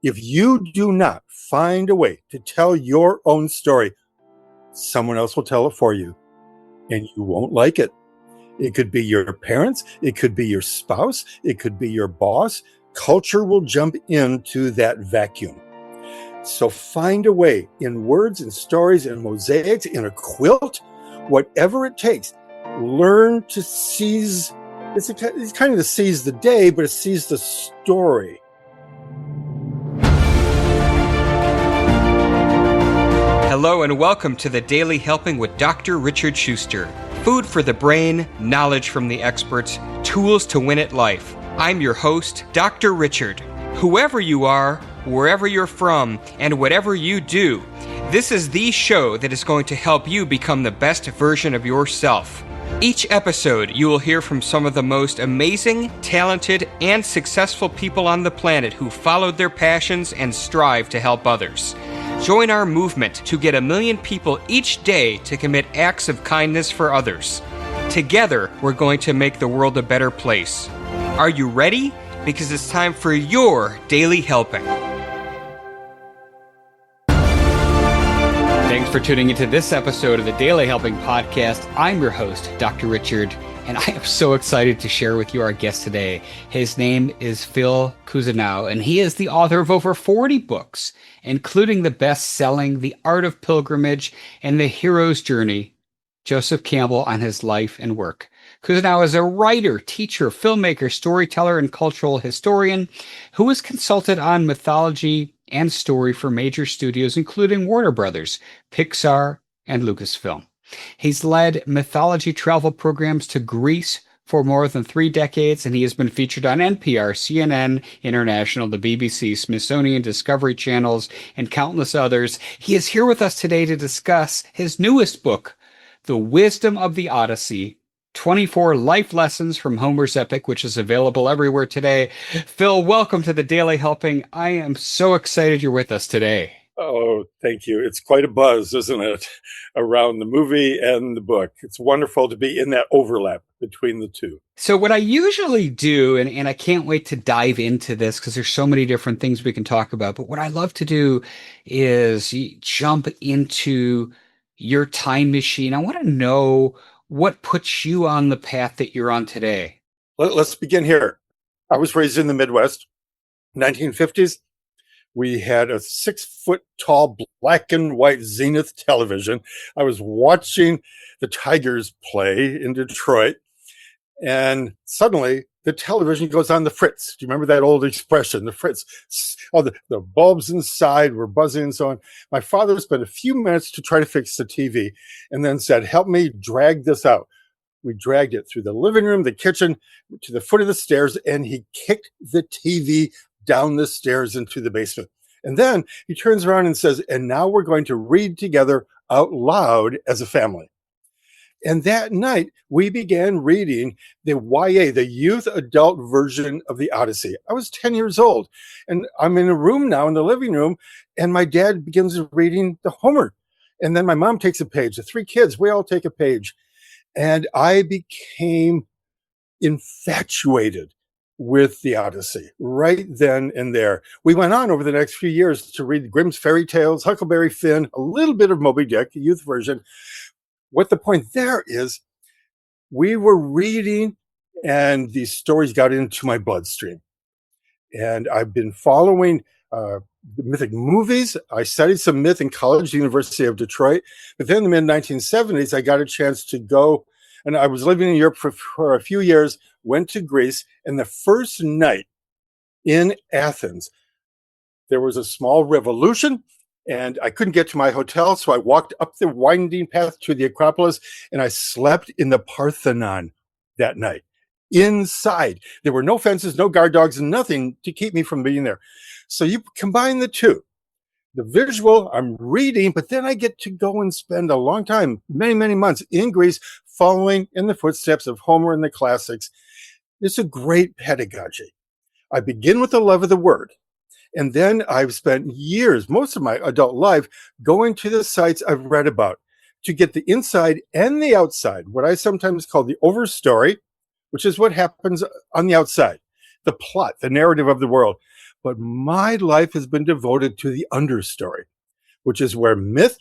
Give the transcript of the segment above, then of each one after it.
If you do not find a way to tell your own story, someone else will tell it for you, and you won't like it. It could be your parents, it could be your spouse, it could be your boss. Culture will jump into that vacuum. So find a way in words and stories and mosaics, in a quilt, whatever it takes. Learn to seize, it's kind of to seize the day, but it seize the story. Hello and welcome to the Daily Helping with Dr. Richard Schuster. Food for the brain, knowledge from the experts, tools to win at life. I'm your host, Dr. Richard. Whoever you are, wherever you're from, and whatever you do, this is the show that is going to help you become the best version of yourself. Each episode, you will hear from some of the most amazing, talented, and successful people on the planet who followed their passions and strive to help others. Join our movement to get 1 million people each day to commit acts of kindness for others. Together, we're going to make the world a better place. Are you ready? Because it's time for your Daily Helping. Thanks for tuning into this episode of the Daily Helping Podcast. I'm your host, Dr. Richard, and I am so excited to share with you our guest today. His name is Phil Cousineau, and he is the author of over 40 books, including the best-selling The Art of Pilgrimage and The Hero's Journey, Joseph Campbell on his life and work. Cousineau is a writer, teacher, filmmaker, storyteller, and cultural historian who has consulted on mythology and story for major studios, including Warner Brothers, Pixar, and Lucasfilm. He's led mythology travel programs to Greece for more than 3 decades, and he has been featured on NPR, CNN International, the BBC, Smithsonian, Discovery Channels, and countless others. He is here with us today to discuss his newest book, The Wisdom of the Odyssey, 24 Life Lessons from Homer's Epic, which is available everywhere today. Phil, welcome to the Daily Helping. I am so excited you're with us today. Oh, thank you. It's quite a buzz, isn't it, around the movie and the book. It's wonderful to be in that overlap between the two. So what I usually do, and I can't wait to dive into this because there's so many different things we can talk about, but what I love to do is jump into your time machine. I want to know what puts you on the path that you're on today. Let's begin here. I was raised in the Midwest, 1950s. We had a 6-foot-tall black and white Zenith television. I was watching the Tigers play in Detroit, and suddenly the television goes on the fritz. Do you remember that old expression, the fritz? Oh, the bulbs inside were buzzing and so on. My father spent a few minutes to try to fix the TV and then said, "Help me drag this out." We dragged it through the living room, the kitchen, to the foot of the stairs, and he kicked the TV down the stairs into the basement. And then he turns around and says, "And now we're going to read together out loud as a family." And that night, we began reading the YA, the youth adult version of the Odyssey. I was 10 years old, and I'm in a room now in the living room, and my dad begins reading the Homer. And then my mom takes a page. The 3 kids, we all take a page. And I became infatuated with the Odyssey right then and there. We went on over the next few years to read Grimm's Fairy Tales, Huckleberry Finn, a little bit of Moby Dick, the youth version. What the point there is, we were reading and these stories got into my bloodstream. And I've been following the mythic movies. I studied some myth in college, the University of Detroit. But then in the mid-1970s, I got a chance to go, and I was living in Europe for a few years, went to Greece, and the first night in Athens, there was a small revolution, and I couldn't get to my hotel, so I walked up the winding path to the Acropolis, and I slept in the Parthenon that night. Inside. There were no fences, no guard dogs, nothing to keep me from being there. So you combine the two. The visual, I'm reading, but then I get to go and spend a long time, many, many months in Greece, following in the footsteps of Homer and the classics. It's a great pedagogy. I begin with the love of the word. And then I've spent years, most of my adult life, going to the sites I've read about to get the inside and the outside, what I sometimes call the overstory, which is what happens on the outside, the plot, the narrative of the world. but my life has been devoted to the understory, which is where myth,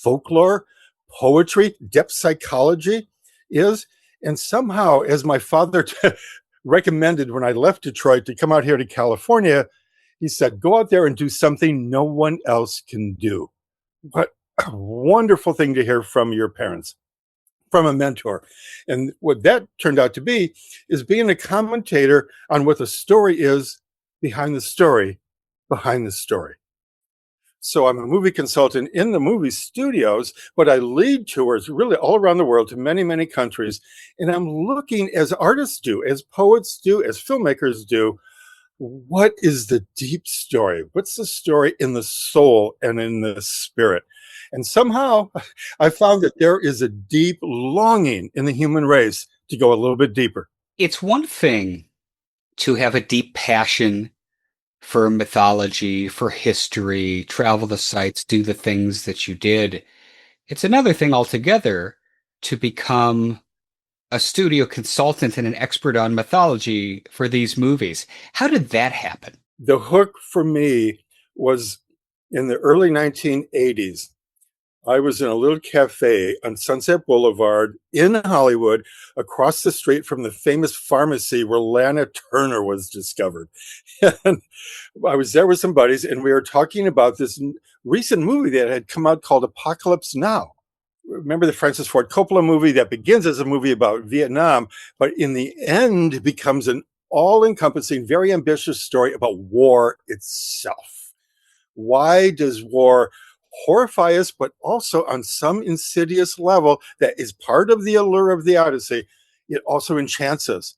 folklore, poetry, depth psychology is. And somehow, as my father recommended when I left Detroit to come out here to California, he said, go out there and do something no one else can do. What a wonderful thing to hear from your parents, from a mentor. And what that turned out to be is being a commentator on what the story is behind the story, behind the story. So I'm a movie consultant in the movie studios, but I lead tours really all around the world to many, many countries. And I'm looking, as artists do, as poets do, as filmmakers do, what is the deep story? What's the story in the soul and in the spirit? And somehow I found that there is a deep longing in the human race to go a little bit deeper. It's one thing to have a deep passion for mythology, for history, travel the sites, do the things that you did. It's another thing altogether to become a studio consultant and an expert on mythology for these movies. How did that happen? The hook for me was in the early 1980s. I was in a little cafe on Sunset Boulevard in Hollywood, across the street from the famous pharmacy where Lana Turner was discovered. And I was there with some buddies, and we were talking about this recent movie that had come out called Apocalypse Now. Remember the Francis Ford Coppola movie that begins as a movie about Vietnam, but in the end becomes an all-encompassing, very ambitious story about war itself. Why does war horrify us, but also on some insidious level that is part of the allure of the Odyssey, it also enchants us?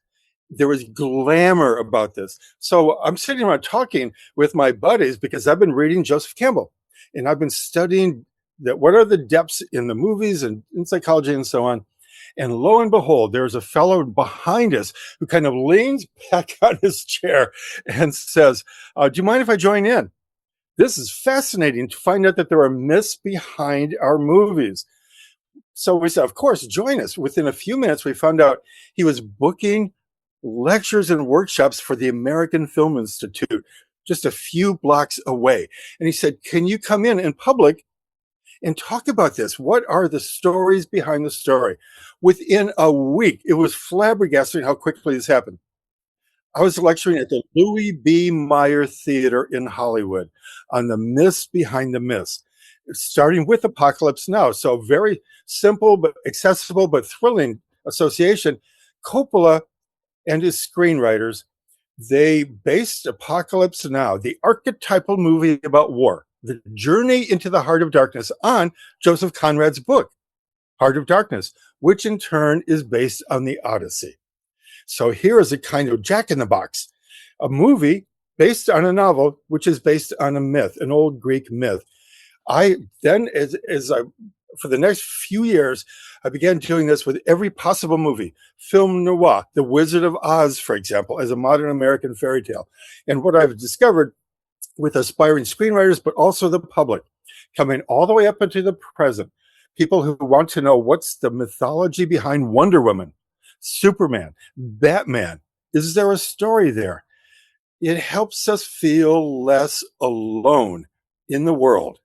There was glamour about this. So I'm sitting around talking with my buddies because I've been reading Joseph Campbell, and I've been studying that what are the depths in the movies and in psychology and so on. And lo and behold, there's a fellow behind us who kind of leans back on his chair and says, do you mind if I join in? This is fascinating to find out that there are myths behind our movies. So we said, of course, join us. Within a few minutes, we found out he was booking lectures and workshops for the American Film Institute, just a few blocks away. And he said, can you come in public and talk about this? What are the stories behind the story? Within a week, it was flabbergasting how quickly this happened. I was lecturing at the Louis B. Mayer Theater in Hollywood on the myths behind the myths, starting with Apocalypse Now. So very simple, but accessible, but thrilling association. Coppola and his screenwriters, they based Apocalypse Now, the archetypal movie about war, the journey into the heart of darkness, on Joseph Conrad's book, Heart of Darkness, which in turn is based on the Odyssey. So here is a kind of jack-in-the-box, a movie based on a novel, which is based on a myth, an old Greek myth. I then, for the next few years, I began doing this with every possible movie. Film noir, The Wizard of Oz, for example, as a modern American fairy tale. And what I've discovered with aspiring screenwriters, but also the public, coming all the way up into the present, people who want to know what's the mythology behind Wonder Woman, Superman, Batman. Is there a story there? It helps us feel less alone in the world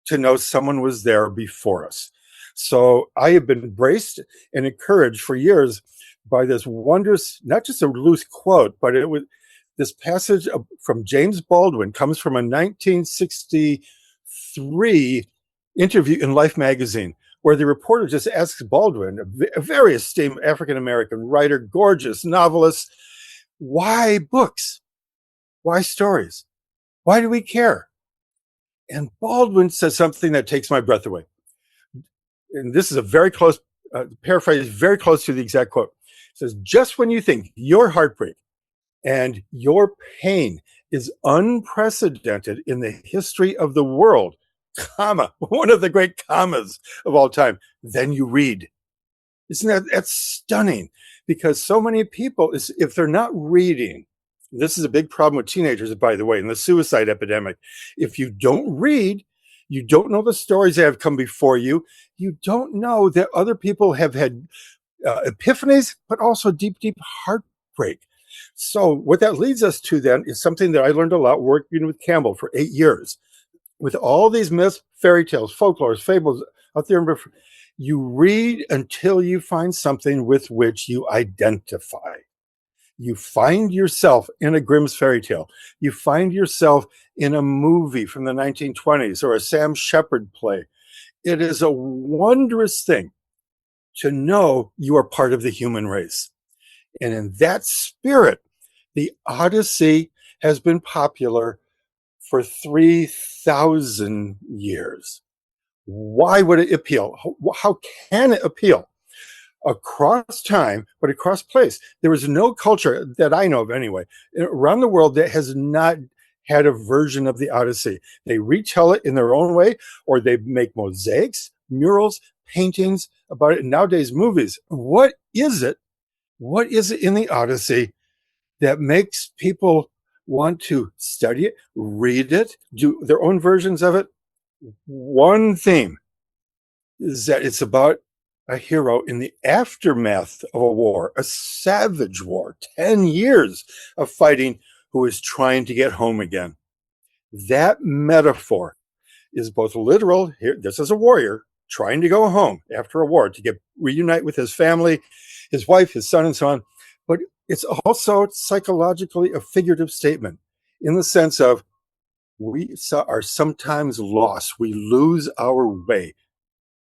to know someone was there before us. So I have been embraced and encouraged for years by this wondrous, not just a loose quote, but it was this passage from James Baldwin, comes from a 1963 interview in Life magazine, where the reporter just asks Baldwin, a very esteemed African-American writer, gorgeous novelist, why books? Why stories? Why do we care? And Baldwin says something that takes my breath away. And this is a very close paraphrase, very close to the exact quote. It says, just when you think your heartbreak and your pain is unprecedented in the history of the world, comma, one of the great commas of all time, then you read. Isn't that's stunning? Because so many people, if they're not reading, this is a big problem with teenagers, by the way, in the suicide epidemic. If you don't read, you don't know the stories that have come before you. You don't know that other people have had epiphanies, but also deep, deep heartbreak. So what that leads us to then is something that I learned a lot working with Campbell for 8 years. With all these myths, fairy tales, folklores, fables out there, you read until you find something with which you identify. You find yourself in a Grimm's fairy tale. You find yourself in a movie from the 1920s or a Sam Shepard play. It is a wondrous thing to know you are part of the human race. And in that spirit, the Odyssey has been popular for 3,000 years. Why would it appeal? How can it appeal? Across time, but across place. There is no culture that I know of anyway, around the world that has not had a version of the Odyssey. They retell it in their own way, or they make mosaics, murals, paintings about it, and nowadays movies. What is it? What is it in the Odyssey that makes people want to study it, read it, do their own versions of it? One theme is that it's about a hero in the aftermath of a war, a savage war, 10 years of fighting, who is trying to get home again. That metaphor is both literal. Here, this is a warrior trying to go home after a war to reunite with his family, his wife, his son, and so on. But it's also psychologically a figurative statement in the sense of we are sometimes lost. We lose our way.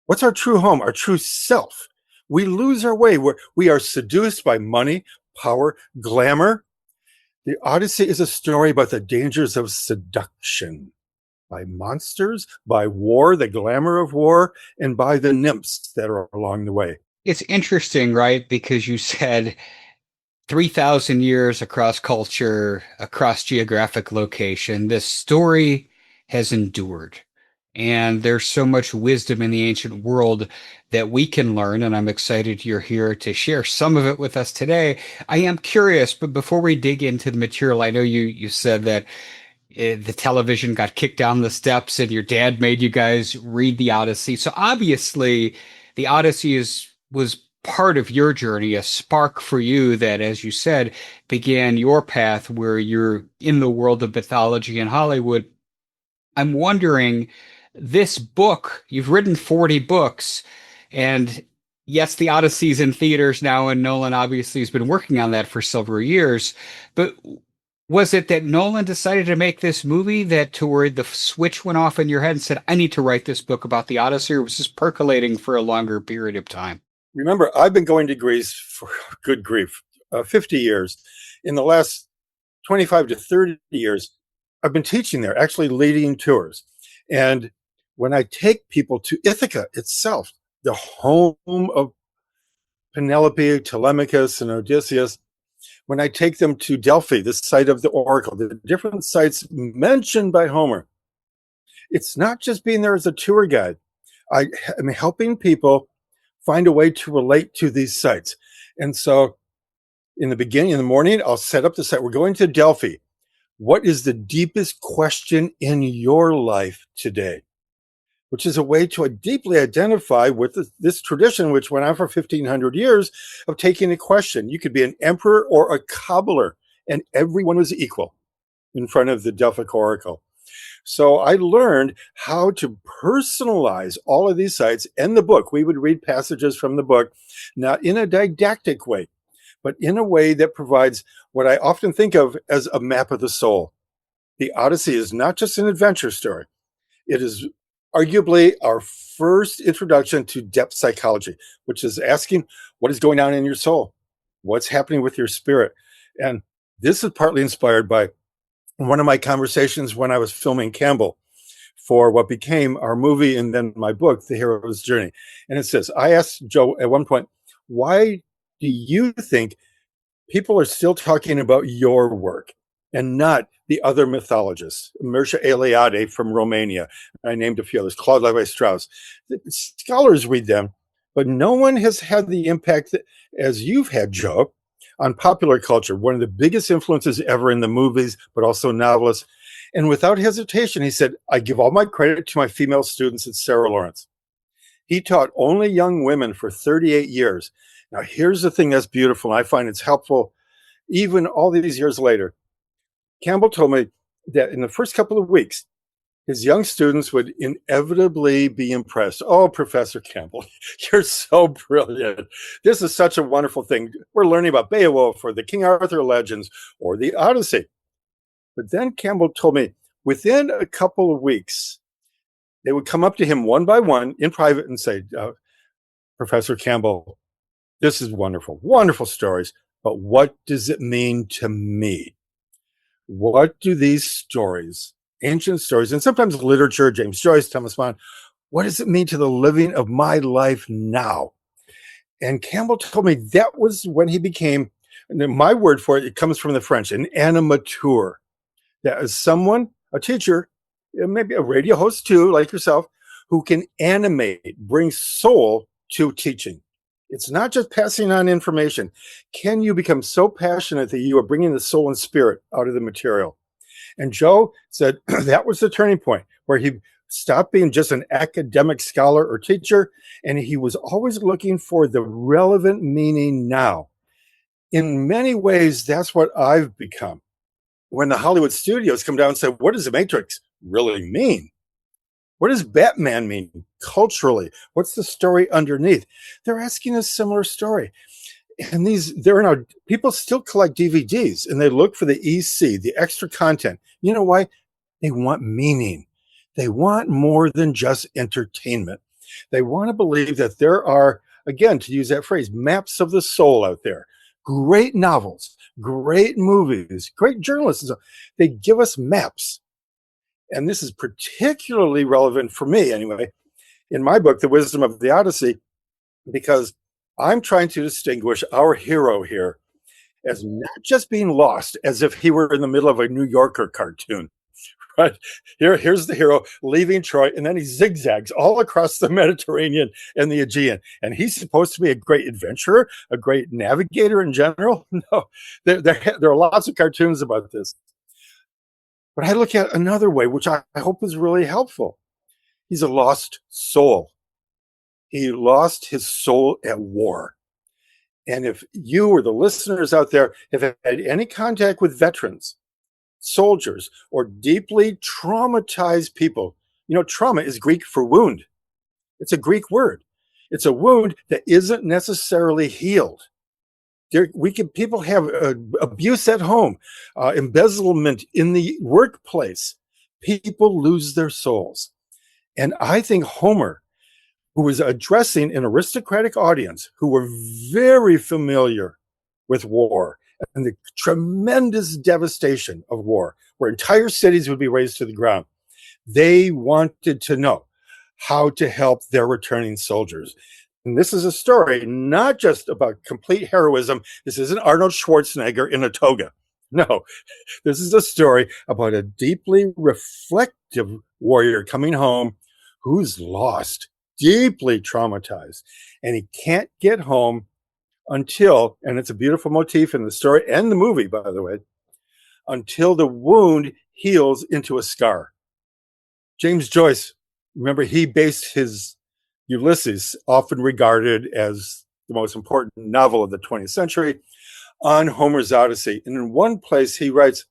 What's our true home? Our true self. We lose our way where we are seduced by money, power, glamour. The Odyssey is a story about the dangers of seduction by monsters, by war, the glamour of war, and by the nymphs that are along the way. It's interesting, right? Because you said 3,000 years across culture, across geographic location, this story has endured. And there's so much wisdom in the ancient world that we can learn. And I'm excited you're here to share some of it with us today. I am curious, but before we dig into the material, I know you said that the television got kicked down the steps and your dad made you guys read the Odyssey. So obviously, the Odyssey was part of your journey, a spark for you that, as you said, began your path where you're in the world of mythology in Hollywood. I'm wondering, this book, you've written 40 books, and yes, the Odyssey's in theaters now, and Nolan obviously has been working on that for several years. But was it that Nolan decided to make this movie that to where the switch went off in your head and said, I need to write this book about the Odyssey, or was this percolating for a longer period of time? Remember, I've been going to Greece for good grief, 50 years. In the last 25 to 30 years, I've been teaching there, actually leading tours. And when I take people to Ithaca itself, the home of Penelope, Telemachus, and Odysseus, when I take them to Delphi, the site of the oracle, the different sites mentioned by Homer, it's not just being there as a tour guide. I am helping people find a way to relate to these sites. And so in the beginning, in the morning, I'll set up the site. We're going to Delphi. What is the deepest question in your life today? Which is a way to deeply identify with this tradition, which went on for 1,500 years, of taking a question. You could be an emperor or a cobbler, and everyone was equal in front of the Delphic oracle. So I learned how to personalize all of these sites and the book. We would read passages from the book, not in a didactic way, but in a way that provides what I often think of as a map of the soul. The Odyssey is not just an adventure story. It is arguably our first introduction to depth psychology, which is asking what is going on in your soul, what's happening with your spirit. And this is partly inspired by one of my conversations when I was filming Campbell for what became our movie and then my book, The Hero's Journey. And it says, I asked Joe at one point, why do you think people are still talking about your work and not the other mythologists? Mircea Eliade from Romania. I named a few others, Claude Levi-Strauss. Scholars read them, but no one has had the impact as you've had, Joe, on popular culture. One of the biggest influences ever in the movies, but also novelists. And without hesitation, he said, I give all my credit to my female students at Sarah Lawrence. He taught only young women for 38 years. Now, here's the thing that's beautiful, and I find it's helpful even all these years later. Campbell told me that in the first couple of weeks, his young students would inevitably be impressed. Oh, Professor Campbell, you're so brilliant. This is such a wonderful thing. We're learning about Beowulf or the King Arthur legends or the Odyssey. But then Campbell told me within a couple of weeks, they would come up to him one by one in private and say, Professor Campbell, this is wonderful, wonderful stories, but what does it mean to me? What do these stories, ancient stories, and sometimes literature, James Joyce, Thomas Mann, what does it mean to the living of my life now? And Campbell told me that was when he became, my word for it, it comes from the French, an animateur. That is someone, a teacher, maybe a radio host too, like yourself, who can animate, bring soul to teaching. It's not just passing on information. Can you become so passionate that you are bringing the soul and spirit out of the material? And Joe said that was the turning point where he stopped being just an academic scholar or teacher, and he was always looking for the relevant meaning now. In many ways, that's what I've become. When the Hollywood studios come down and say, what does the Matrix really mean? What does Batman mean culturally? What's the story underneath? They're asking a similar story. And people still collect DVDs and they look for the EC, the extra content. You know why? They want meaning. They want more than just entertainment. They want to believe that there are, again, to use that phrase, maps of the soul out there. Great novels, great movies, great journalists. They give us maps. And this is particularly relevant for me, anyway, in my book, The Wisdom of the Odyssey, because I'm trying to distinguish our hero here as not just being lost, as if he were in the middle of a New Yorker cartoon. Right? Here's the hero leaving Troy, and then he zigzags all across the Mediterranean and the Aegean. And he's supposed to be a great adventurer, a great navigator in general. No, there are lots of cartoons about this. But I look at another way, which I hope is really helpful. He's a lost soul. He lost his soul at war. And if you or the listeners out there have had any contact with veterans, soldiers, or deeply traumatized people, trauma is Greek for wound. It's a Greek word. It's a wound that isn't necessarily healed. People have abuse at home, embezzlement in the workplace. People lose their souls. And I think Homer, who was addressing an aristocratic audience who were very familiar with war and the tremendous devastation of war, where entire cities would be razed to the ground, they wanted to know how to help their returning soldiers. And this is a story not just about complete heroism. This isn't Arnold Schwarzenegger in a toga. No, this is a story about a deeply reflective warrior coming home who's lost, deeply traumatized, and he can't get home until, and it's a beautiful motif in the story and the movie, by the way, until the wound heals into a scar. James Joyce, remember, he based his Ulysses, often regarded as the most important novel of the 20th century, on Homer's Odyssey. And in one place, he writes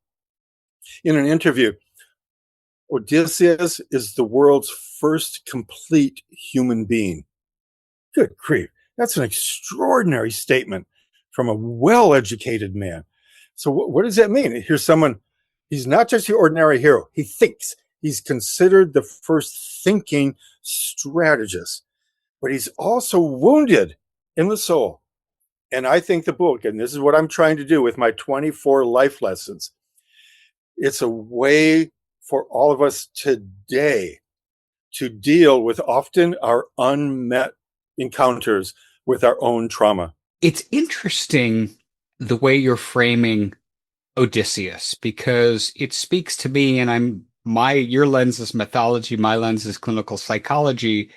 in an interview, Odysseus is the world's first complete human being. Good grief. That's an extraordinary statement from a well-educated man. So what does that mean? Here's someone, he's not just the ordinary hero. He thinks. He's considered the first thinking strategist, but he's also wounded in the soul. And I think the book, and this is what I'm trying to do with my 24 life lessons, it's a way for all of us today to deal with often our unmet encounters with our own trauma. It's interesting the way you're framing Odysseus, because it speaks to me, and your lens is mythology, my lens is clinical psychology.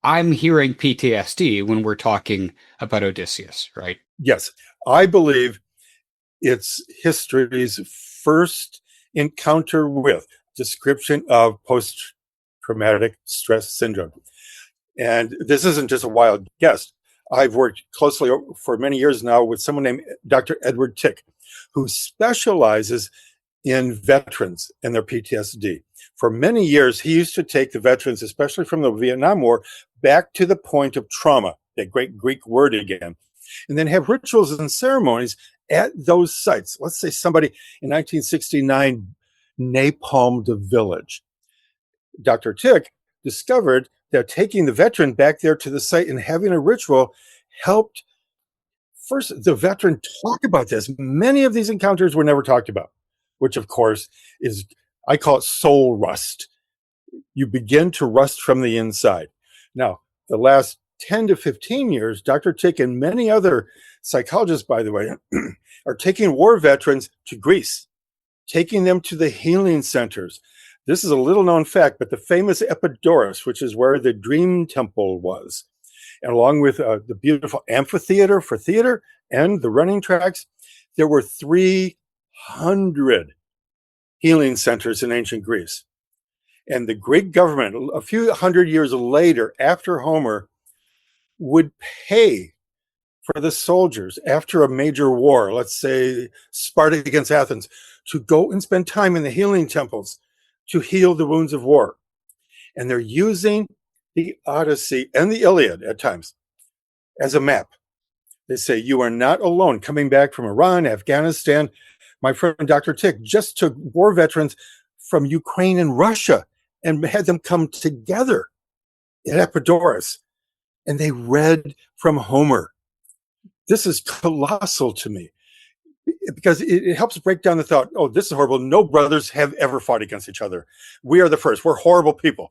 I'm hearing PTSD when we're talking about Odysseus, right? Yes, I believe it's history's first encounter with description of post-traumatic stress syndrome. And this isn't just a wild guess. I've worked closely for many years now with someone named Dr. Edward Tick, who specializes in veterans and their PTSD. For many years, he used to take the veterans, especially from the Vietnam War, back to the point of trauma, that great Greek word again, and then have rituals and ceremonies at those sites. Let's say somebody in 1969 napalmed a village. Dr. Tick discovered that taking the veteran back there to the site and having a ritual helped first the veteran talk about this. Many of these encounters were never talked about, which of course is, I call it soul rust. You begin to rust from the inside. Now, the last 10 to 15 years, Dr. Tick and many other psychologists, by the way, are taking war veterans to Greece, taking them to the healing centers. This is a little known fact, but the famous Epidaurus, which is where the Dream Temple was, and along with the beautiful amphitheater for theater and the running tracks, there were 300 healing centers in ancient Greece. And the Greek government, a few hundred years later, after Homer, would pay for the soldiers after a major war, let's say Sparta against Athens, to go and spend time in the healing temples to heal the wounds of war. And they're using the Odyssey and the Iliad at times as a map. They say, you are not alone. Coming back from Iran, Afghanistan, my friend Dr. Tick just took war veterans from Ukraine and Russia and had them come together at Epidaurus. And they read from Homer. This is colossal to me because it helps break down the thought, oh, this is horrible. No brothers have ever fought against each other. We are the first. We're horrible people.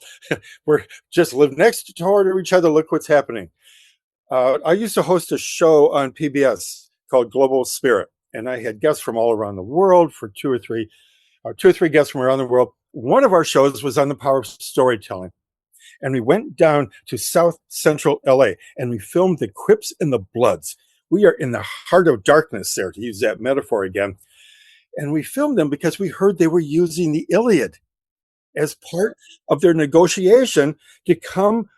We're just live next door to each other. Look what's happening. I used to host a show on PBS called Global Spirit, and I had guests from all around the world for two or three guests from around the world. One of our shows was on the power of storytelling. And we went down to South Central LA and we filmed the Crips and the Bloods. We are in the heart of darkness there, to use that metaphor again. And we filmed them because we heard they were using the Iliad as part of their negotiation to come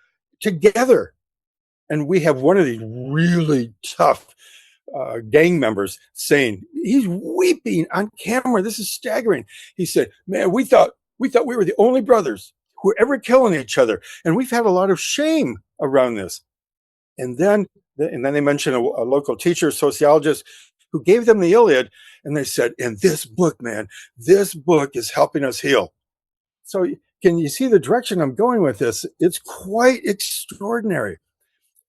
together. And we have one of these really tough gang members saying, he's weeping on camera. This is staggering. He said, man, we thought we were the only brothers who were ever killing each other. And we've had a lot of shame around this. And then they mentioned a local teacher, sociologist, who gave them the Iliad. And they said, and this book, man, this book is helping us heal. So can you see the direction I'm going with this? It's quite extraordinary.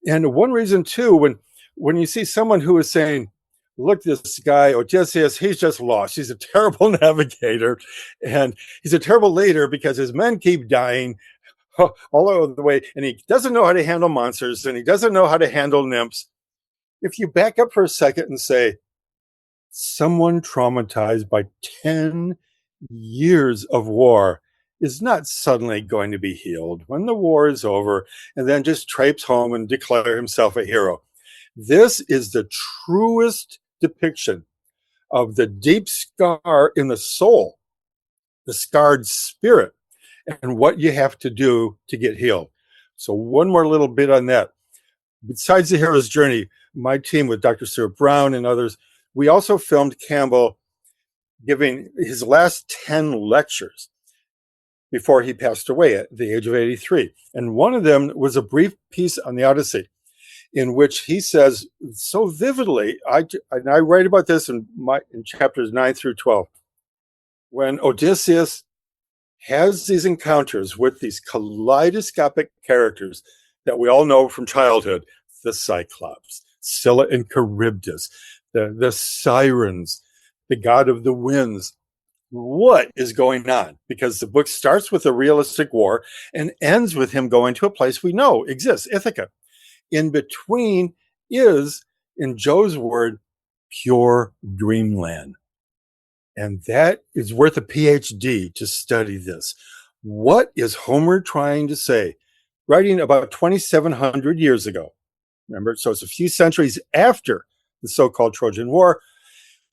And one reason, too, when you see someone who is saying, look, this guy, Odysseus, he's just lost. He's a terrible navigator. And he's a terrible leader because his men keep dying all over the way. And he doesn't know how to handle monsters. And he doesn't know how to handle nymphs. If you back up for a second and say, someone traumatized by 10 years of war is not suddenly going to be healed when the war is over and then just traipse home and declare himself a hero. This is the truest depiction of the deep scar in the soul, the scarred spirit, and what you have to do to get healed. So one more little bit on that. Besides the hero's journey, my team with Dr. Stuart Brown and others, we also filmed Campbell giving his last 10 lectures before he passed away at the age of 83. And one of them was a brief piece on the Odyssey, in which he says so vividly, I write about this in chapters 9 through 12, when Odysseus has these encounters with these kaleidoscopic characters that we all know from childhood, the Cyclops, Scylla and Charybdis, the sirens, the god of the winds. What is going on? Because the book starts with a realistic war and ends with him going to a place we know exists, Ithaca. In between is, in Joe's word, pure dreamland. And that is worth a PhD to study this. What is Homer trying to say? Writing about 2,700 years ago. Remember, so it's a few centuries after the so-called Trojan War.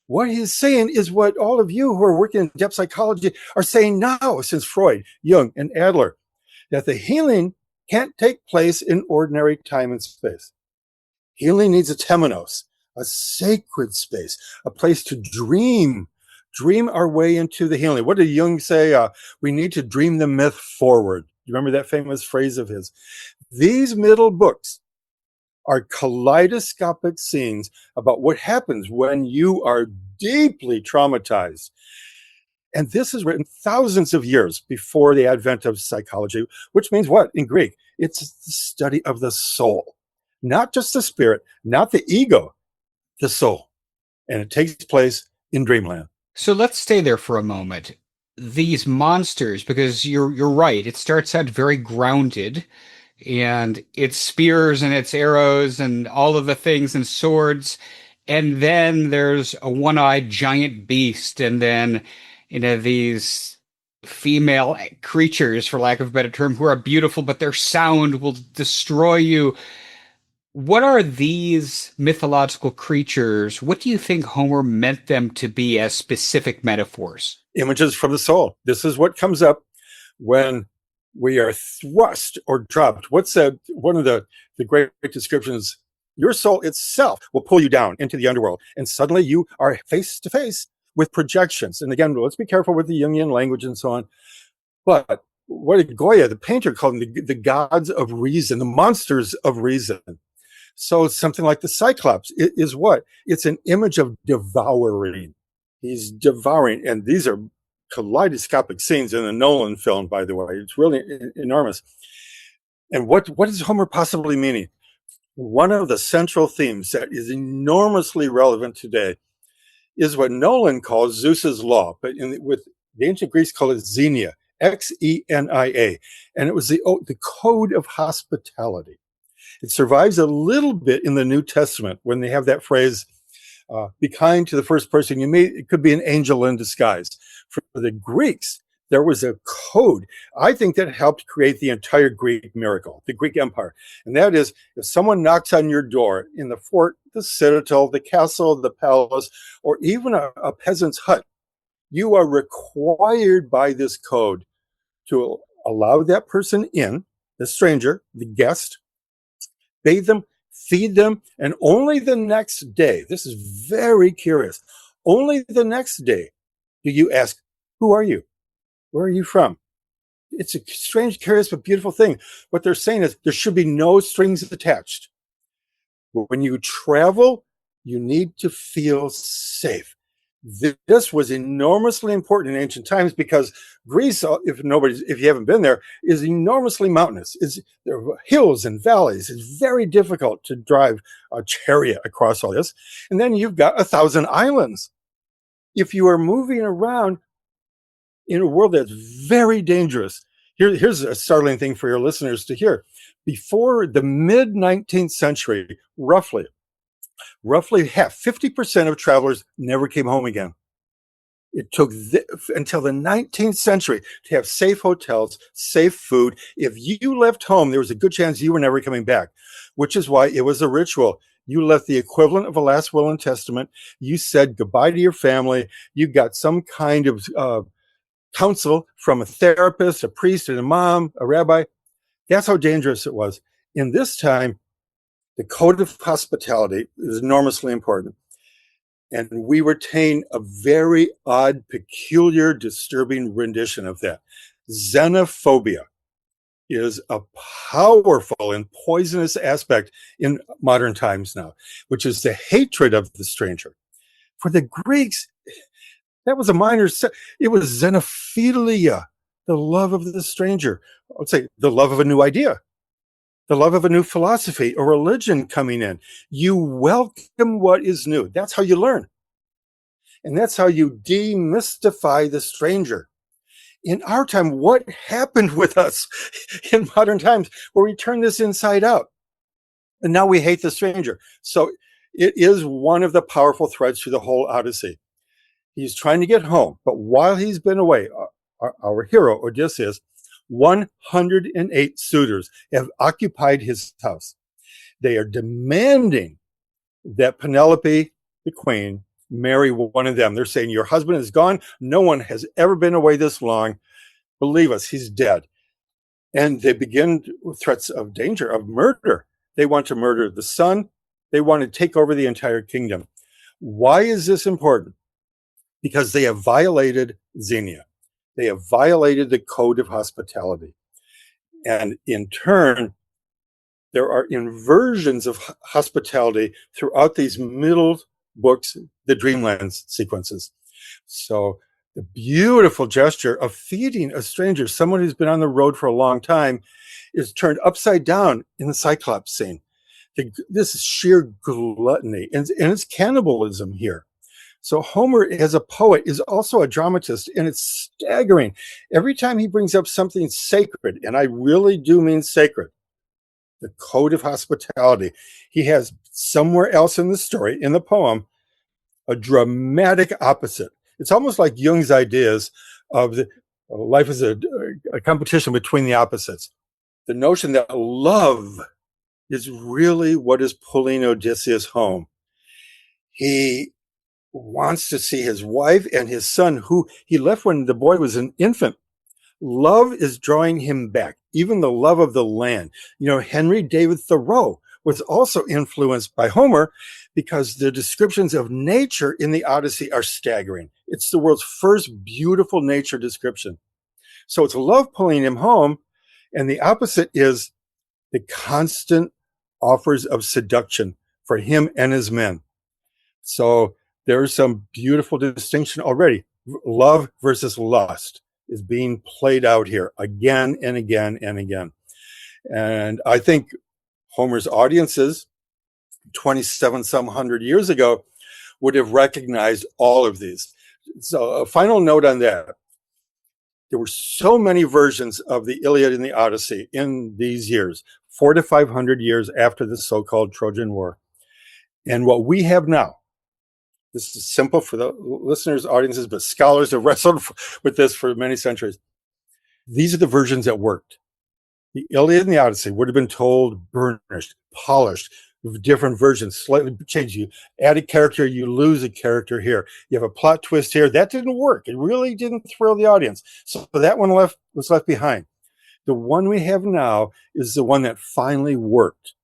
What he's saying is what all of you who are working in depth psychology are saying now, since Freud, Jung, and Adler, that the healing can't take place in ordinary time and space. Healing needs a temenos, a sacred space, a place to dream our way into the healing. What did Jung say? We need to dream the myth forward. You remember that famous phrase of his? These middle books are kaleidoscopic scenes about what happens when you are deeply traumatized. And this is written thousands of years before the advent of psychology, which means what in Greek? It's the study of the soul, not just the spirit, not the ego, the soul. And it takes place in dreamland. So let's stay there for a moment. These monsters, because you're right, it starts out very grounded, and it's spears and it's arrows and all of the things and swords, and then there's a one-eyed giant beast, and then these female creatures, for lack of a better term, who are beautiful, but their sound will destroy you. What are these mythological creatures? What do you think Homer meant them to be as specific metaphors? Images from the soul. This is what comes up when we are thrust or dropped. What's one of the great descriptions? Your soul itself will pull you down into the underworld, and suddenly you are face to face with projections. And again, let's be careful with the Jungian language and so on. But what did Goya, the painter, called them? The gods of reason, the monsters of reason. So something like the Cyclops is what? It's an image of devouring. He's devouring. And these are kaleidoscopic scenes in the Nolan film, by the way. It's really enormous. And what is Homer possibly meaning? One of the central themes that is enormously relevant today is what Nolan calls Zeus's law, but with the ancient Greeks call it xenia, Xenia. And it was the code of hospitality. It survives a little bit in the New Testament when they have that phrase, be kind to the first person you meet. It could be an angel in disguise. For the Greeks, there was a code, I think, that helped create the entire Greek miracle, the Greek Empire. And that is, if someone knocks on your door in the fort, the citadel, the castle, the palace, or even a peasant's hut, you are required by this code to allow that person in, the stranger, the guest, bathe them, feed them, and only the next day, this is very curious, only the next day do you ask, who are you? Where are you from? It's a strange, curious, but beautiful thing. What they're saying is there should be no strings attached. When you travel, you need to feel safe. This was enormously important in ancient times because Greece, if you haven't been there, is enormously mountainous. There are hills and valleys. It's very difficult to drive a chariot across all this. And then you've got 1,000 islands. If you are moving around in a world that's very dangerous, here's a startling thing for your listeners to hear. Before the mid-19th century, roughly half, 50% of travelers never came home again. It took until the 19th century to have safe hotels, safe food. If you left home, there was a good chance you were never coming back, which is why it was a ritual. You left the equivalent of a last will and testament. You said goodbye to your family. You got some kind of counsel from a therapist, a priest, an imam, a rabbi. That's how dangerous it was. In this time, the code of hospitality is enormously important. And we retain a very odd, peculiar, disturbing rendition of that. Xenophobia is a powerful and poisonous aspect in modern times now, which is the hatred of the stranger. For the Greeks, that was a minor, it was xenophilia, the love of the stranger. I would say the love of a new idea, the love of a new philosophy or religion coming in. You welcome what is new. That's how you learn. And that's how you demystify the stranger. In our time, what happened with us in modern times where we turn this inside out? And now we hate the stranger. So it is one of the powerful threads through the whole Odyssey. He's trying to get home, but while he's been away, our hero, Odysseus, 108 suitors have occupied his house. They are demanding that Penelope, the queen, marry one of them. They're saying, your husband is gone. No one has ever been away this long. Believe us, he's dead. And they begin with threats of danger, of murder. They want to murder the son. They want to take over the entire kingdom. Why is this important? Because they have violated Xenia. They have violated the code of hospitality. And in turn, there are inversions of hospitality throughout these middle books, the Dreamland sequences. So the beautiful gesture of feeding a stranger, someone who's been on the road for a long time, is turned upside down in the Cyclops scene. This is sheer gluttony, and it's cannibalism here. So Homer, as a poet, is also a dramatist, and it's staggering. Every time he brings up something sacred, and I really do mean sacred, the code of hospitality, he has somewhere else in the story, in the poem, a dramatic opposite. It's almost like Jung's ideas of life is a competition between the opposites. The notion that love is really what is pulling Odysseus home. He wants to see his wife and his son, who he left when the boy was an infant. Love is drawing him back, even the love of the land. Henry David Thoreau was also influenced by Homer because the descriptions of nature in the Odyssey are staggering. It's the world's first beautiful nature description. So it's love pulling him home, and the opposite is the constant offers of seduction for him and his men. So there's some beautiful distinction already. Love versus lust is being played out here again and again and again. And I think Homer's audiences 27 some hundred years ago would have recognized all of these. So a final note on that. There were so many versions of the Iliad and the Odyssey in these years, 400 to 500 years after the so-called Trojan War. And what we have now, this is simple for the listeners, audiences, but scholars have wrestled with this for many centuries. These are the versions that worked. The Iliad and the Odyssey would have been told burnished, polished, with different versions, slightly changed. You add a character, you lose a character here. You have a plot twist here. That didn't work. It really didn't thrill the audience. So that one was left behind. The one we have now is the one that finally worked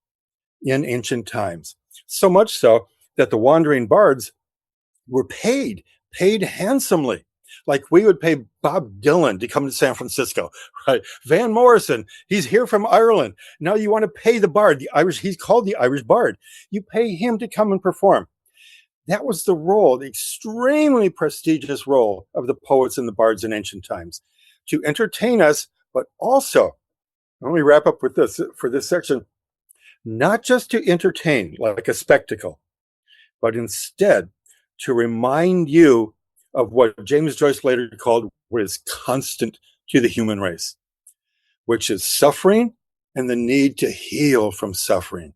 in ancient times. So much so that the wandering bards were paid handsomely. Like we would pay Bob Dylan to come to San Francisco, right? Van Morrison, he's here from Ireland. Now you want to pay the bard, he's called the Irish bard. You pay him to come and perform. That was the role, the extremely prestigious role of the poets and the bards in ancient times, to entertain us, but also, let me wrap up with this for this section, not just to entertain like a spectacle, but instead to remind you of what James Joyce later called what is constant to the human race, which is suffering and the need to heal from suffering.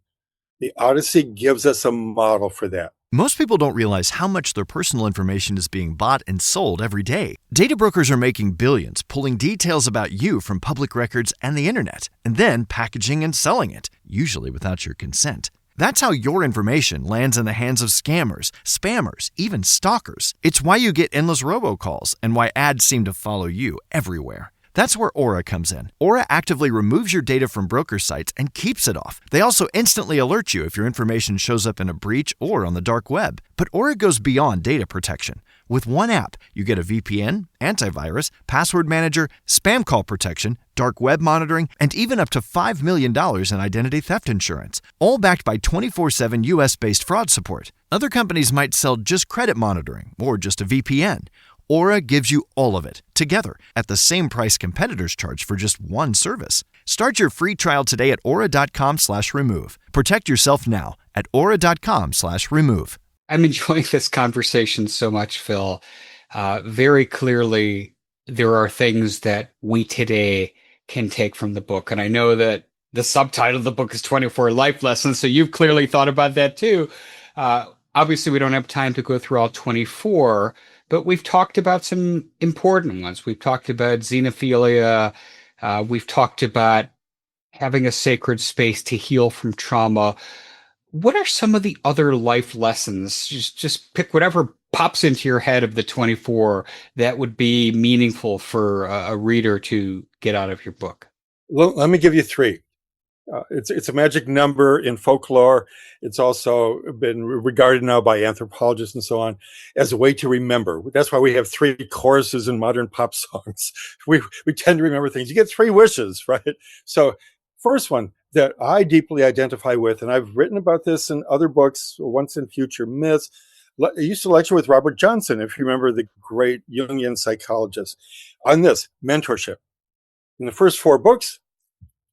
The Odyssey gives us a model for that. Most people don't realize how much their personal information is being bought and sold every day. Data brokers are making billions, pulling details about you from public records and the internet, and then packaging and selling it, usually without your consent. That's how your information lands in the hands of scammers, spammers, even stalkers. It's why you get endless robocalls and why ads seem to follow you everywhere. That's where Aura comes in. Aura actively removes your data from broker sites and keeps it off. They also instantly alert you if your information shows up in a breach or on the dark web. But Aura goes beyond data protection. With one app, you get a VPN, antivirus, password manager, spam call protection, dark web monitoring, and even up to $5 million in identity theft insurance, all backed by 24/7 US-based fraud support. Other companies might sell just credit monitoring or just a VPN. Aura gives you all of it, together, at the same price competitors charge for just one service. Start your free trial today at aura.com/remove. Protect yourself now at aura.com/remove. I'm enjoying this conversation so much, Phil. Very clearly, there are things that we today can take from the book. And I know that the subtitle of the book is 24 Life Lessons, so you've clearly thought about that too. Obviously, we don't have time to go through all 24, but we've talked about some important ones. We've talked about xenophilia. We've talked about having a sacred space to heal from trauma. What are some of the other life lessons? Just pick whatever pops into your head of the 24 that would be meaningful for a reader to get out of your book. Well, let me give you three. It's a magic number in folklore. It's also been regarded now by anthropologists and so on as a way to remember. That's why we have three choruses in modern pop songs. We tend to remember things. You get three wishes, right? So first one that I deeply identify with, and I've written about this in other books, Once and Future Myths. I used to lecture with Robert Johnson, if you remember, the great Jungian psychologist, on this mentorship. In the first four books,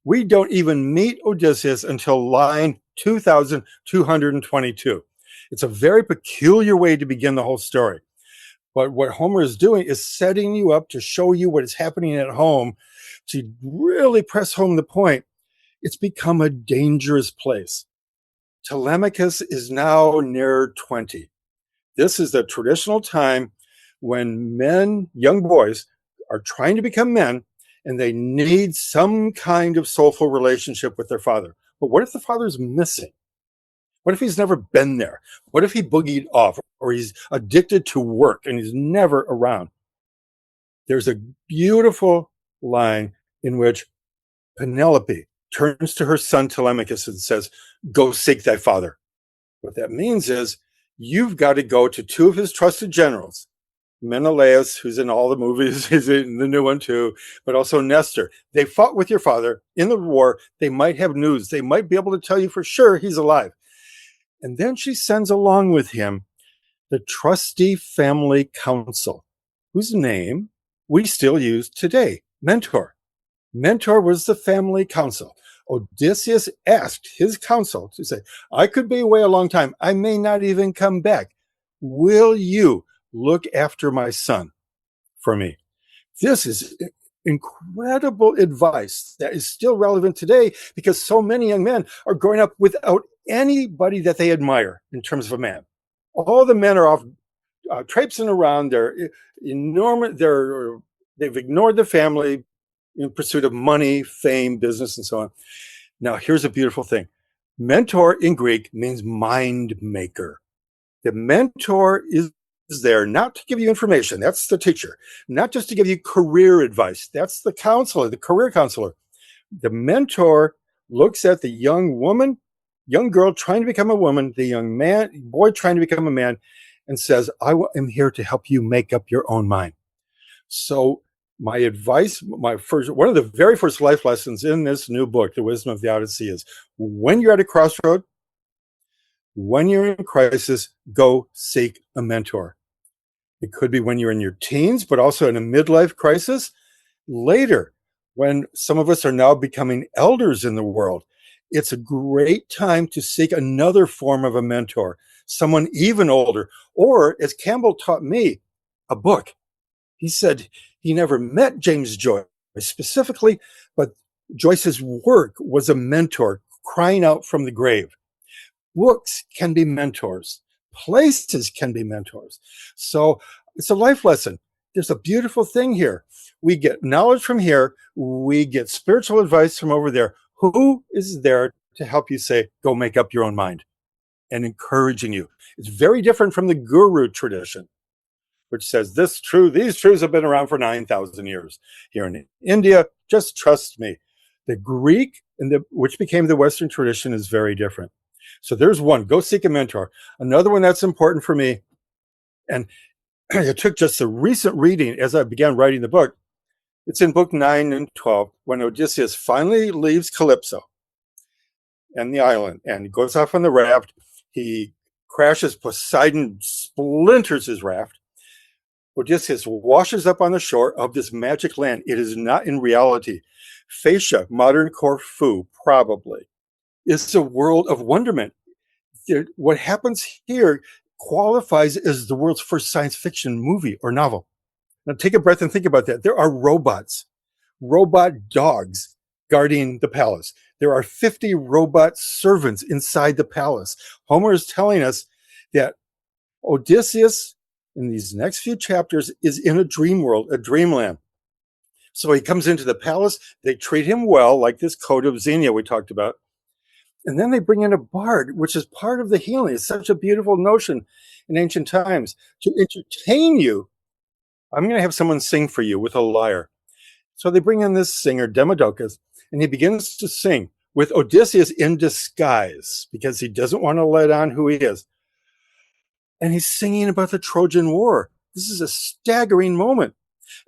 we don't even meet Odysseus until line 2222. It's a very peculiar way to begin the whole story. But what Homer is doing is setting you up to show you what is happening at home, to really press home the point. It's become a dangerous place. Telemachus is now near 20. This is the traditional time when men, young boys, are trying to become men, and they need some kind of soulful relationship with their father. But what if the father's missing? What if he's never been there? What if he boogied off, or he's addicted to work and he's never around? There's a beautiful line in which Penelope turns to her son Telemachus and says, "Go seek thy father." What that means is you've got to go to two of his trusted generals, Menelaus, who's in all the movies, he's in the new one too, but also Nestor. They fought with your father in the war. They might have news. They might be able to tell you for sure he's alive. And then she sends along with him the trusty family council, whose name we still use today, Mentor. Mentor was the family council. Odysseus asked his council to say, I could be away a long time. I may not even come back. Will you look after my son for me? This is incredible advice that is still relevant today because so many young men are growing up without anybody that they admire in terms of a man. All the men are off traipsing around. They've ignored the family in pursuit of money, fame, business, and so on. Now, here's a beautiful thing. Mentor in Greek means mind maker. The mentor is there not to give you information. That's the teacher. Not just to give you career advice. That's the counselor, the career counselor. The mentor looks at the young girl trying to become a woman, the young boy trying to become a man, and says, I am here to help you make up your own mind. So my advice, one of the very first life lessons in this new book, The Wisdom of the Odyssey, is when you're at a crossroad, when you're in crisis, go seek a mentor. It could be when you're in your teens, but also in a midlife crisis. Later, when some of us are now becoming elders in the world, it's a great time to seek another form of a mentor, someone even older, or as Campbell taught me, a book. He said he never met James Joyce specifically, but Joyce's work was a mentor crying out from the grave. Books can be mentors. Places can be mentors. So it's a life lesson. There's a beautiful thing here. We get knowledge from here. We get spiritual advice from over there. Who is there to help you say, go make up your own mind, and encouraging you? It's very different from the guru tradition, which says these truths have been around for 9,000 years. Here in India, just trust me. The Greek, which became the Western tradition, is very different. So there's one, go seek a mentor. Another one that's important for me, and it took just a recent reading as I began writing the book. It's in book 9 and 12, when Odysseus finally leaves Calypso and the island and goes off on the raft. He crashes, Poseidon splinters his raft. Odysseus washes up on the shore of this magic land. It is not in reality. Phaeacia, modern Corfu, probably, is a world of wonderment. What happens here qualifies as the world's first science fiction movie or novel. Now take a breath and think about that. There are robots, robot dogs guarding the palace. There are 50 robot servants inside the palace. Homer is telling us that Odysseus, in these next few chapters, is in a dream world, a dreamland. So he comes into the palace. They treat him well, like this code of Xenia we talked about. And then they bring in a bard, which is part of the healing. It's such a beautiful notion in ancient times. To entertain you, I'm going to have someone sing for you with a lyre. So they bring in this singer, Demodocus, and he begins to sing. with Odysseus in disguise because he doesn't want to let on who he is. And he's singing about the Trojan War. This is a staggering moment.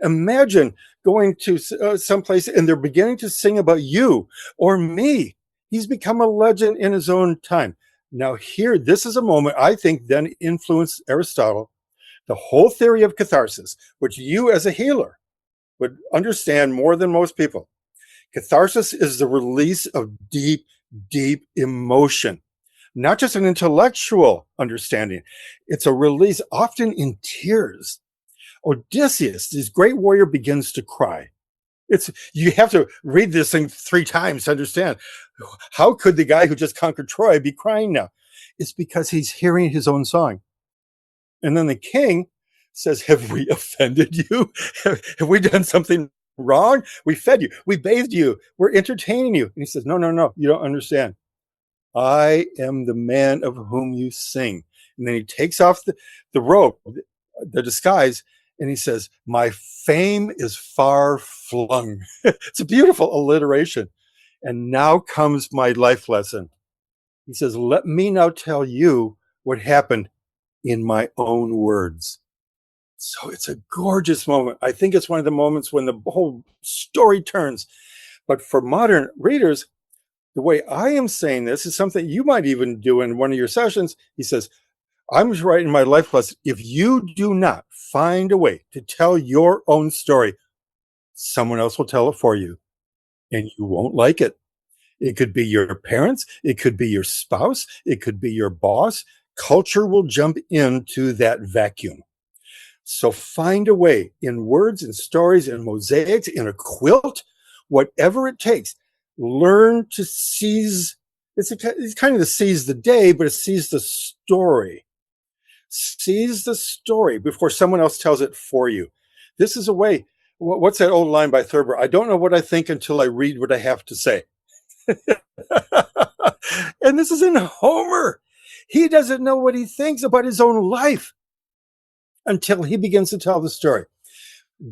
Imagine going to someplace and they're beginning to sing about you or me. He's become a legend in his own time. Now here, this is a moment I think then influenced Aristotle, the whole theory of catharsis, which you as a healer would understand more than most people. Catharsis is the release of deep, deep emotion, not just an intellectual understanding. It's a release often in tears. Odysseus, this great warrior, begins to cry. You have to read this thing 3 times to understand. How could the guy who just conquered Troy be crying now? It's because he's hearing his own song. And then the king says, have we offended you? Have we done something wrong? We fed you. We bathed you. We're entertaining you. And he says, no, you don't understand. I am the man of whom you sing. And then he takes off the robe, the disguise, and he says, my fame is far flung. It's a beautiful alliteration. And now comes my life lesson. He says, let me now tell you what happened in my own words. So it's a gorgeous moment. I think it's one of the moments when the whole story turns. But for modern readers, the way I am saying this is something you might even do in one of your sessions. He says, I'm writing my life lesson. If you do not find a way to tell your own story, someone else will tell it for you, and you won't like it. It could be your parents. It could be your spouse. It could be your boss. Culture will jump into that vacuum. So find a way in words and stories and mosaics, in a quilt, whatever it takes. Learn to seize. It's kind of to seize the day, but it seize the story. Seize the story before someone else tells it for you. This is a way. What's that old line by Thurber? I don't know what I think until I read what I have to say. And this is in Homer. He doesn't know what he thinks about his own life until he begins to tell the story.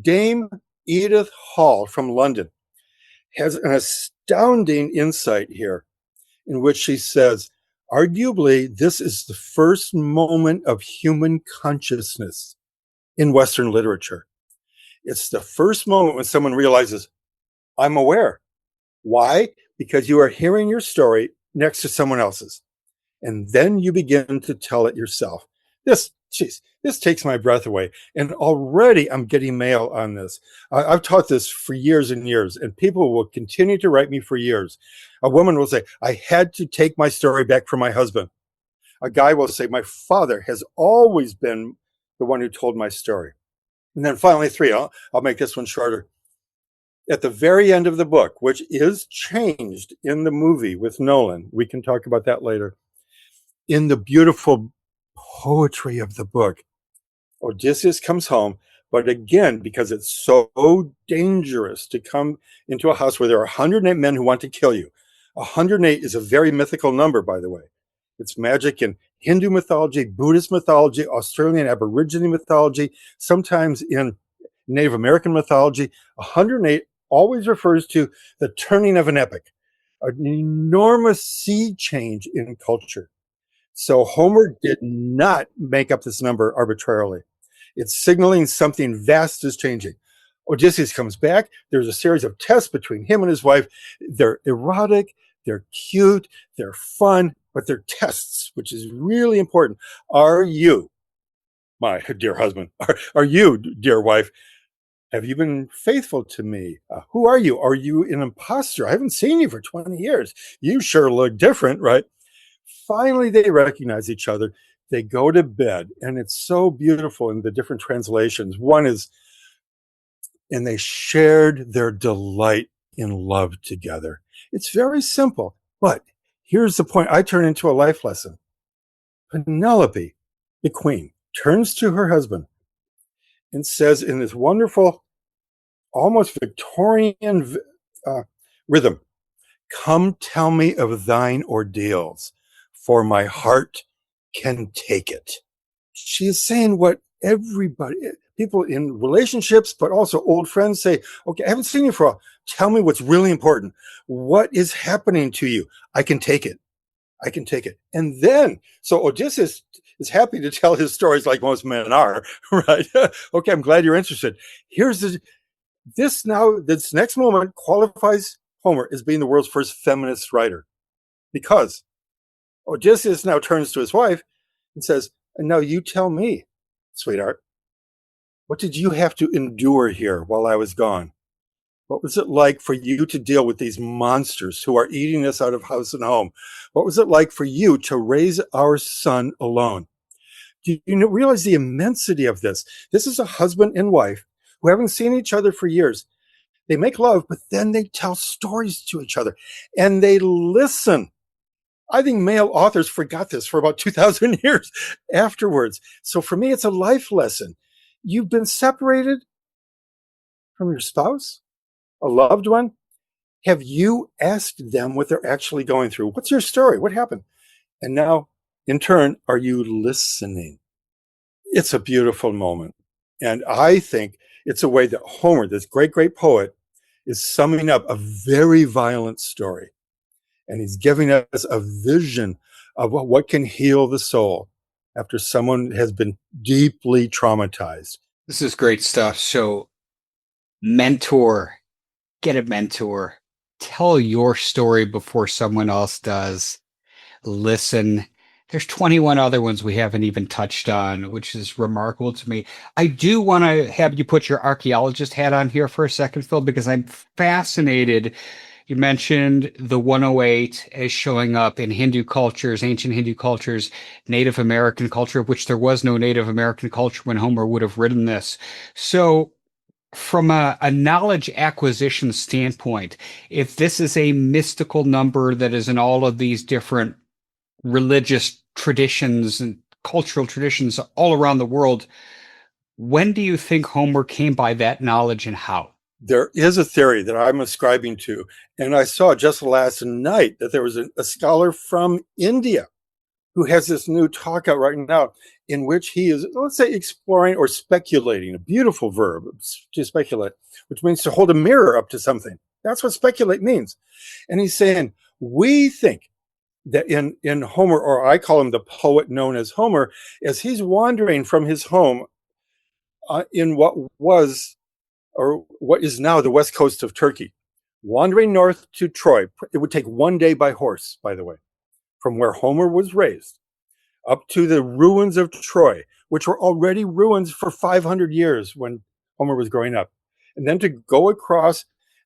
Dame Edith Hall from London has an astounding insight here in which she says, arguably, this is the first moment of human consciousness in Western literature. It's the first moment when someone realizes, I'm aware. Why? Because you are hearing your story next to someone else's. And then you begin to tell it yourself. This takes my breath away. And already I'm getting mail on this. I've taught this for years and years, and people will continue to write me for years. A woman will say, I had to take my story back from my husband. A guy will say, my father has always been the one who told my story. And then finally, 3, I'll make this one shorter. At the very end of the book, which is changed in the movie with Nolan, we can talk about that later, in the beautiful poetry of the book, Odysseus comes home, but again, because it's so dangerous to come into a house where there are 108 men who want to kill you. 108 is a very mythical number, by the way. It's magic in Hindu mythology, Buddhist mythology, Australian Aborigine mythology, sometimes in Native American mythology. 108 always refers to the turning of an epic, an enormous sea change in culture. So Homer did not make up this number arbitrarily. It's signaling something vast is changing. Odysseus comes back. There's a series of tests between him and his wife. They're erotic, they're cute, they're fun, but they're tests, which is really important. Are you, my dear husband, are you, dear wife, have you been faithful to me? Who are you? Are you an imposter? I haven't seen you for 20 years. You sure look different, right? Finally, they recognize each other. They go to bed, and it's so beautiful in the different translations. One is, and they shared their delight in love together. It's very simple, but here's the point I turn into a life lesson. Penelope, the queen, turns to her husband and says in this wonderful, almost Victorian rhythm, come tell me of thine ordeals, for my heart can take it. She is saying what people in relationships, but also old friends say, okay, I haven't seen you for a while. Tell me what's really important. What is happening to you? I can take it. I can take it. And then, so Odysseus is happy to tell his stories like most men are, right? Okay, I'm glad you're interested. This next moment qualifies Homer as being the world's first feminist writer, because Odysseus now turns to his wife and says, and now you tell me, sweetheart, what did you have to endure here while I was gone? What was it like for you to deal with these monsters who are eating us out of house and home? What was it like for you to raise our son alone? Do you realize the immensity of this? This is a husband and wife who haven't seen each other for years. They make love, but then they tell stories to each other and they listen. I think male authors forgot this for about 2,000 years afterwards. So for me, it's a life lesson. You've been separated from your spouse, a loved one. Have you asked them what they're actually going through? What's your story? What happened? And now, in turn, are you listening? It's a beautiful moment. And I think it's a way that Homer, this great, great poet, is summing up a very violent story. And he's giving us a vision of what can heal the soul after someone has been deeply traumatized. This is great stuff. So, mentor, get a mentor, tell your story before someone else does. Listen. There's 21 other ones we haven't even touched on, which is remarkable to me. I do want to have you put your archaeologist hat on here for a second, Phil, because I'm fascinated. You mentioned the 108 as showing up in Hindu cultures, ancient Hindu cultures, Native American culture, of which there was no Native American culture when Homer would have written this. So from a knowledge acquisition standpoint, if this is a mystical number that is in all of these different religious traditions and cultural traditions all around the world, when do you think Homer came by that knowledge and how? There is a theory that I'm ascribing to, and I saw just last night that there was a scholar from India who has this new talk out right now in which he is, let's say, exploring or speculating, a beautiful verb, to speculate, which means to hold a mirror up to something. That's what speculate means. And he's saying, we think that in Homer, or I call him the poet known as Homer, as he's wandering from his home in what was, or what is now the west coast of Turkey, wandering north to Troy. It would take one day by horse, by the way, from where Homer was raised up to the ruins of Troy, which were already ruins for 500 years when Homer was growing up. And then to go across,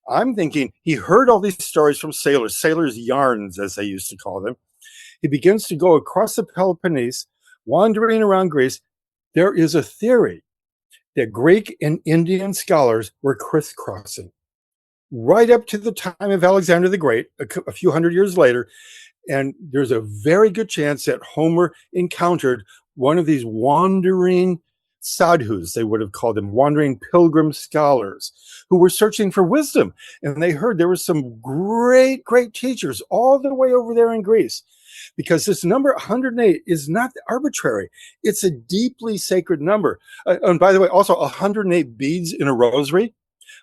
I'm thinking he heard all these stories from sailors' yarns, as they used to call them. He begins to go across the Peloponnese, wandering around Greece. There is a theory that Greek and Indian scholars were crisscrossing right up to the time of Alexander the Great, a few hundred years later. And there's a very good chance that Homer encountered one of these wandering sadhus, they would have called them, wandering pilgrim scholars who were searching for wisdom. And they heard there were some great, great teachers all the way over there in Greece. Because this number 108 is not arbitrary. It's a deeply sacred number. And by the way, also 108 beads in a rosary,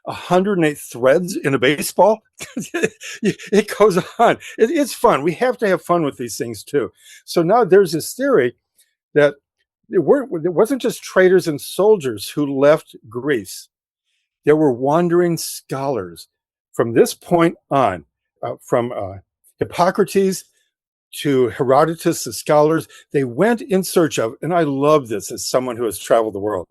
108 threads in a baseball. It goes on. It's fun. We have to have fun with these things too. So now there's this theory that it wasn't just traders and soldiers who left Greece. There were wandering scholars from this point on, from Hippocrates to Herodotus, the scholars. They went in search of, and I love this as someone who has traveled the world.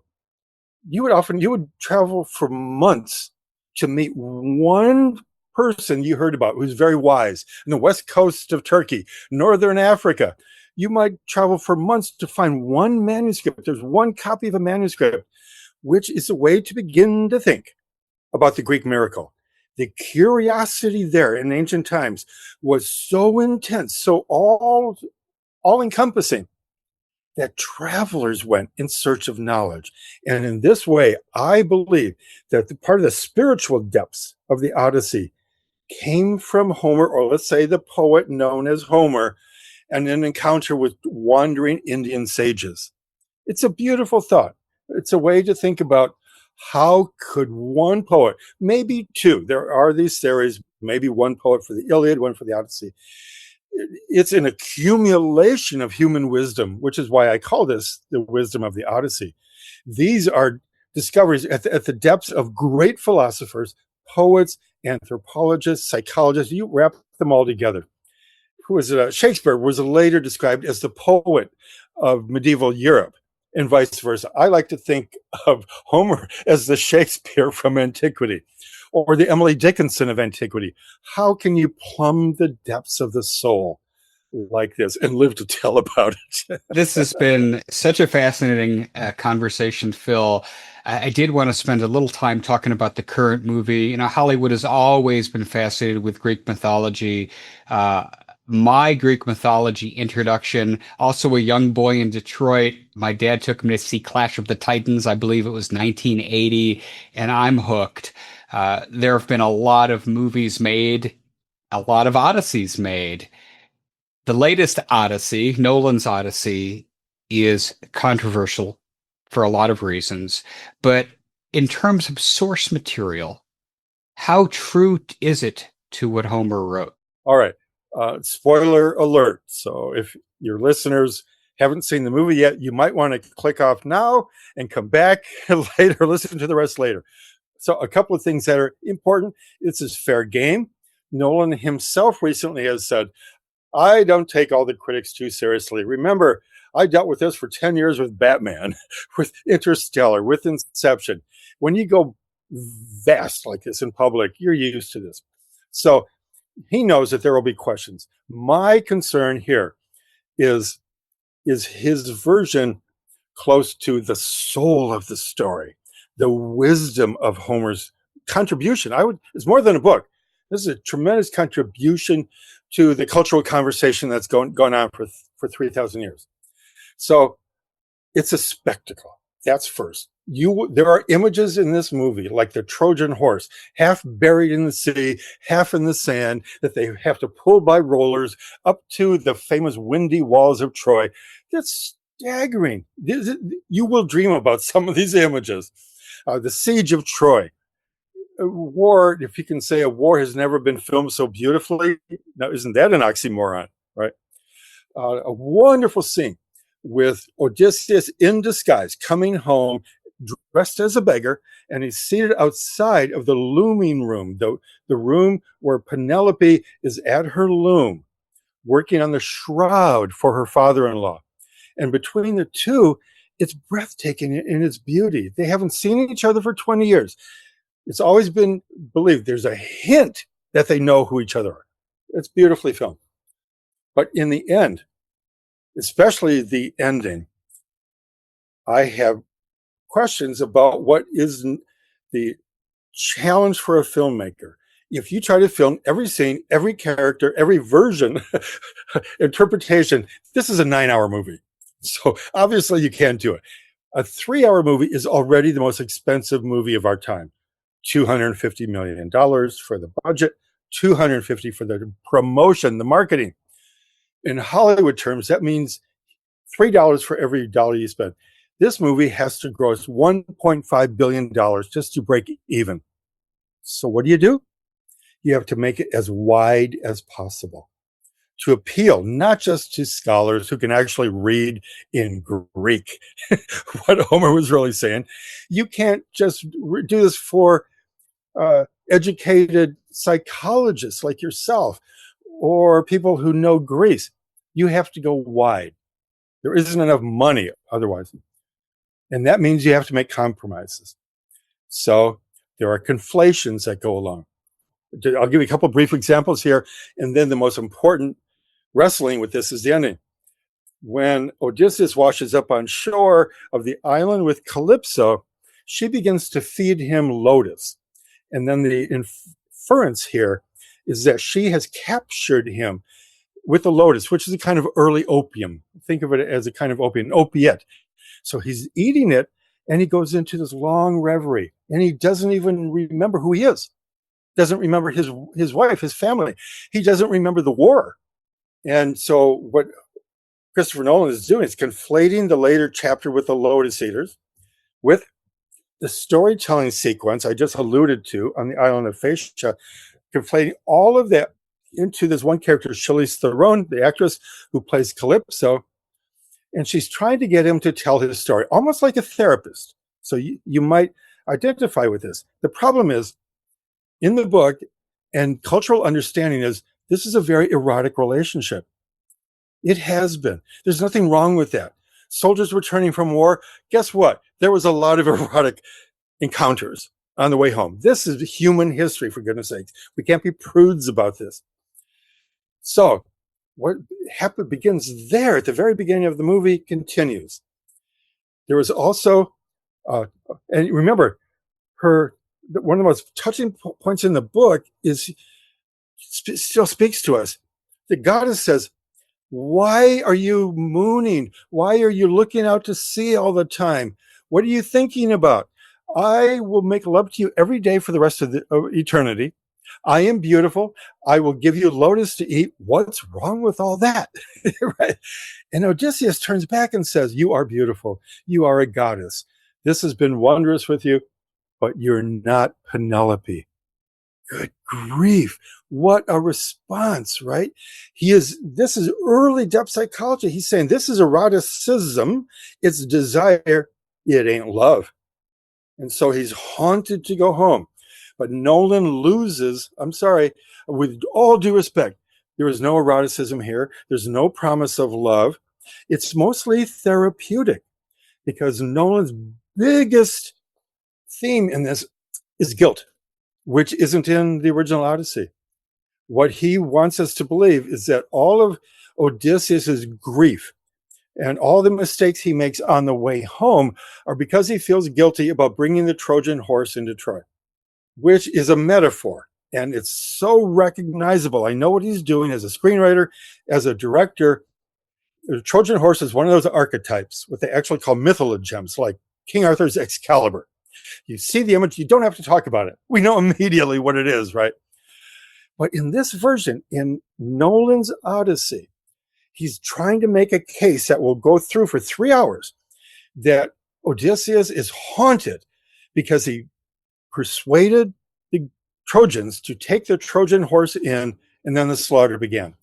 You would travel for months to meet one person you heard about who's very wise in the west coast of Turkey, northern Africa. You might travel for months to find one manuscript. There's one copy of a manuscript, which is a way to begin to think about the Greek miracle. The curiosity there in ancient times was so intense, so all-encompassing, that travelers went in search of knowledge. And in this way, I believe that the part of the spiritual depths of the Odyssey came from Homer, or let's say the poet known as Homer, and an encounter with wandering Indian sages. It's a beautiful thought. It's a way to think about how could one poet, maybe two, there are these theories, maybe one poet for the Iliad, one for the Odyssey. It's an accumulation of human wisdom, which is why I call this the wisdom of the Odyssey. These are discoveries at the depths of great philosophers, poets, anthropologists, psychologists. You wrap them all together. Who was it? Shakespeare was later described as the poet of medieval Europe, and vice versa. I like to think of Homer as the Shakespeare from antiquity, or the Emily Dickinson of antiquity. How can you plumb the depths of the soul like this and live to tell about it? This has been such a fascinating conversation, Phil. I did want to spend a little time talking about the current movie. You know, Hollywood has always been fascinated with Greek mythology. My Greek mythology introduction, also a young boy in Detroit. My dad took me to see Clash of the Titans. I believe it was 1980, and I'm hooked. There have been a lot of movies made, a lot of Odysseys made. The latest Odyssey, Nolan's Odyssey, is controversial for a lot of reasons. But in terms of source material, how true is it to what Homer wrote? All right. Spoiler alert. So if your listeners haven't seen the movie yet, you might want to click off now and come back later, listen to the rest later. So a couple of things that are important. This is fair game. Nolan himself recently has said, I don't take all the critics too seriously. Remember, I dealt with this for 10 years with Batman, with Interstellar, with Inception. When you go vast like this in public, you're used to this. So he knows that there will be questions. My concern here is his version close to the soul of the story, the wisdom of Homer's contribution. It's more than a book. This is a tremendous contribution to the cultural conversation that's gone on for 3,000 years. So it's a spectacle. That's first. There are images in this movie, like the Trojan horse, half buried in the sea, half in the sand, that they have to pull by rollers up to the famous windy walls of Troy. That's staggering. You will dream about some of these images. The siege of Troy. A war, if you can say a war has never been filmed so beautifully. Now, isn't that an oxymoron, right? A wonderful scene with Odysseus in disguise coming home dressed as a beggar, and he's seated outside of the looming room, the room where Penelope is at her loom working on the shroud for her father-in-law. And between the two, it's breathtaking in its beauty. They haven't seen each other for 20 years. It's always been believed there's a hint that they know who each other are. It's beautifully filmed. But in the end, especially the ending, I have questions about what is the challenge for a filmmaker. If you try to film every scene, every character, every version, interpretation, this is a 9-hour movie. So obviously you can't do it. A 3-hour movie is already the most expensive movie of our time. $250 million for the budget, $250 for the promotion, the marketing. In Hollywood terms, that means $3 for every dollar you spend. This movie has to gross $1.5 billion just to break even. So what do? You have to make it as wide as possible to appeal not just to scholars who can actually read in Greek what Homer was really saying. You can't just do this for educated psychologists like yourself or people who know Greece. You have to go wide. There isn't enough money otherwise. And that means you have to make compromises. So there are conflations that go along. I'll give you a couple of brief examples here. And then the most important wrestling with this is the ending. When Odysseus washes up on shore of the island with Calypso, she begins to feed him lotus. And then the inference here is that she has captured him with the lotus, which is a kind of early opium. Think of it as a kind of opium, an opiate. So he's eating it, and he goes into this long reverie, and he doesn't even remember who he is. Doesn't remember his wife, his family. He doesn't remember the war. And so what Christopher Nolan is doing is conflating the later chapter with the Lotus Eaters, with the storytelling sequence I just alluded to on the island of Phaeacia, conflating all of that into this one character, Charlize Theron, the actress who plays Calypso, and she's trying to get him to tell his story, almost like a therapist. So you might identify with this. The problem is, in the book, and cultural understanding is, this is a very erotic relationship. It has been. There's nothing wrong with that. Soldiers returning from war, guess what? There was a lot of erotic encounters on the way home. This is human history, for goodness sakes. We can't be prudes about this. So what begins there at the very beginning of the movie continues. There was also, and remember, one of the most touching points in the book is still speaks to us. The goddess says, "Why are you mooning? Why are you looking out to sea all the time? What are you thinking about? I will make love to you every day for the rest of eternity. I am beautiful. I will give you lotus to eat." What's wrong with all that? Right? And Odysseus turns back and says, "You are beautiful. You are a goddess. This has been wondrous with you, but you're not Penelope." Good grief. What a response, right? This is early depth psychology. He's saying this is eroticism. It's desire. It ain't love. And so he's haunted to go home. But Nolan loses. I'm sorry, with all due respect, there is no eroticism here. There's no promise of love. It's mostly therapeutic, because Nolan's biggest theme in this is guilt, which isn't in the original Odyssey. What he wants us to believe is that all of Odysseus's grief and all the mistakes he makes on the way home are because he feels guilty about bringing the Trojan horse into Troy, which is a metaphor. And it's so recognizable. I know what he's doing as a screenwriter, as a director. The Trojan horse is one of those archetypes, what they actually call mythologems, like King Arthur's Excalibur. You see the image, you don't have to talk about it. We know immediately what it is, right? But in this version, in Nolan's Odyssey, he's trying to make a case that will go through for 3 hours that Odysseus is haunted because he persuaded the Trojans to take the Trojan horse in, and then the slaughter began.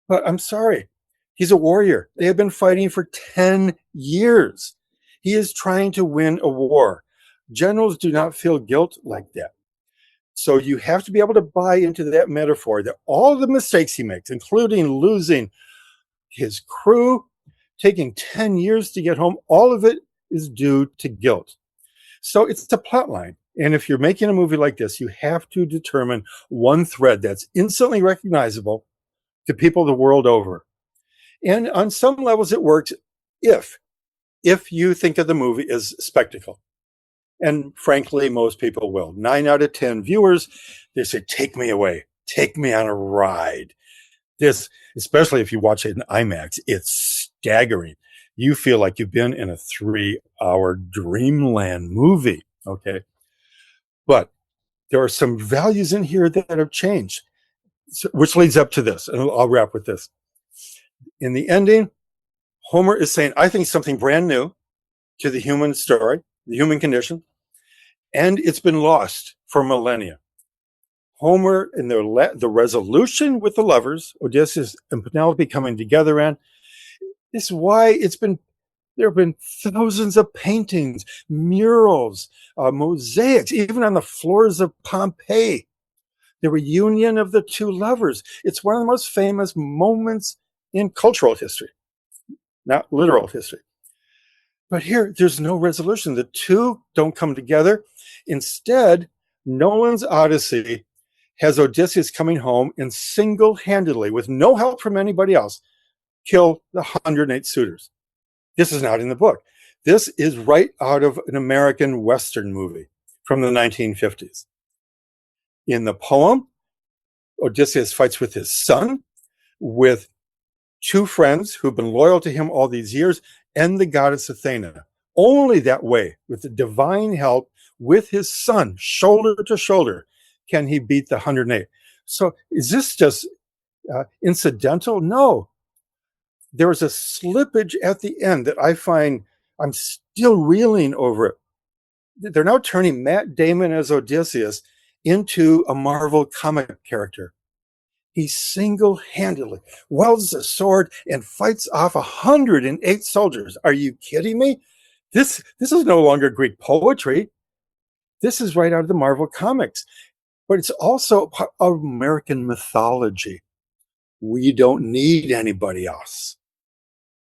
But I'm sorry, he's a warrior. They have been fighting for 10 years. He is trying to win a war. Generals do not feel guilt like that. So you have to be able to buy into that metaphor that all the mistakes he makes, including losing his crew, taking 10 years to get home, all of it is due to guilt. So it's a plot line. And if you're making a movie like this, you have to determine one thread that's instantly recognizable to people the world over. And on some levels, it works if you think of the movie as spectacle. And frankly, most people will. 9 out of 10 viewers, they say, "Take me away. Take me on a ride." This, especially if you watch it in IMAX, it's staggering. You feel like you've been in a 3-hour dreamland movie, okay? But there are some values in here that have changed, which leads up to this, and I'll wrap with this. In the ending, Homer is saying, I think something brand new to the human story, the human condition, and it's been lost for millennia. Homer and the resolution with the lovers, Odysseus and Penelope coming together, and this is why there have been thousands of paintings, murals, mosaics, even on the floors of Pompeii. The reunion of the two lovers. It's one of the most famous moments in cultural history, not literal history. But here, there's no resolution. The two don't come together. Instead, Nolan's Odyssey has Odysseus coming home and single-handedly, with no help from anybody else, kill the 108 suitors. This is not in the book. This is right out of an American Western movie from the 1950s. In the poem, Odysseus fights with his son, with two friends who've been loyal to him all these years, and the goddess Athena. Only that way, with the divine help, with his son, shoulder to shoulder, can he beat the 108. So is this just incidental? No. There is a slippage at the end that I find I'm still reeling over it. they're now turning Matt Damon as Odysseus into a Marvel comic character. He single-handedly wields a sword and fights off 108 soldiers. Are you kidding me? This is no longer Greek poetry. This is right out of the Marvel comics. But it's also part of American mythology. We don't need anybody else.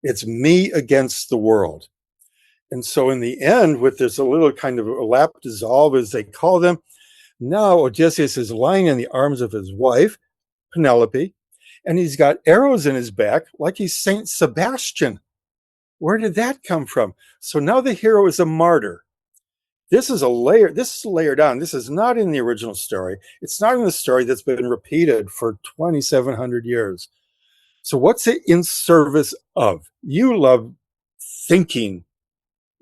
It's me against the world. And so in the end, with this a little kind of a lap dissolve, as they call them, now Odysseus is lying in the arms of his wife, Penelope, and he's got arrows in his back like he's Saint Sebastian. Where did that come from? So now the hero is a martyr. This is layered on. This is not in the original story. It's not in the story that's been repeated for 2,700 years. So what's it in service of? You love thinking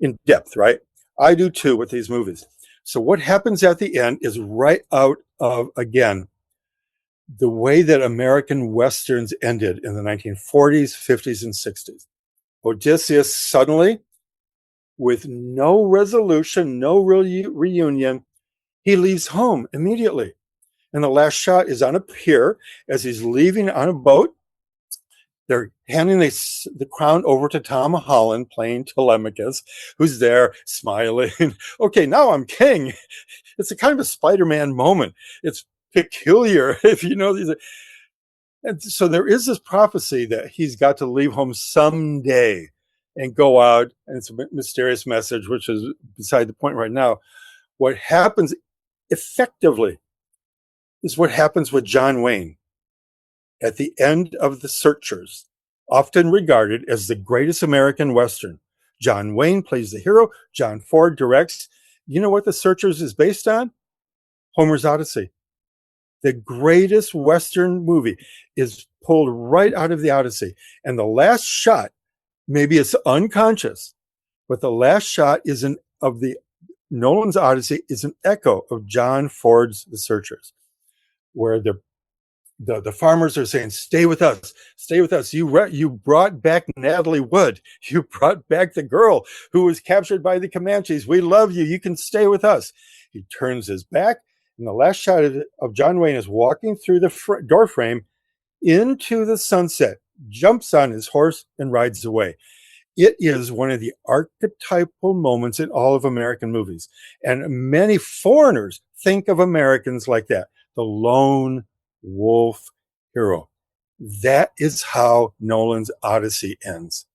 in depth, right? I do too with these movies. So what happens at the end is right out of, again, the way that American Westerns ended in the 1940s, 50s, and 60s. Odysseus suddenly, with no resolution, no reunion, he leaves home immediately. And the last shot is on a pier as he's leaving on a boat. They're handing the crown over to Tom Holland playing Telemachus, who's there smiling. Okay, now I'm king. It's a kind of a Spider-Man moment. It's peculiar, if you know these. And so there is this prophecy that he's got to leave home someday and go out, and it's a mysterious message, which is beside the point right now. What happens effectively is what happens with John Wayne at the end of The Searchers, often regarded as the greatest American Western. John Wayne plays the hero. John Ford directs. You know what The Searchers is based on? Homer's Odyssey. The greatest Western movie is pulled right out of the Odyssey. And the last shot, maybe it's unconscious, but the last shot of the Nolan's Odyssey is an echo of John Ford's The Searchers, where the farmers are saying, stay with us, stay with us. You brought back Natalie Wood. You brought back the girl who was captured by the Comanches. We love you. You can stay with us. He turns his back, and the last shot of John Wayne is walking through the door frame into the sunset, jumps on his horse, and rides away. It is one of the archetypal moments in all of American movies. And many foreigners think of Americans like that, the lone wolf hero. That is how Nolan's Odyssey ends.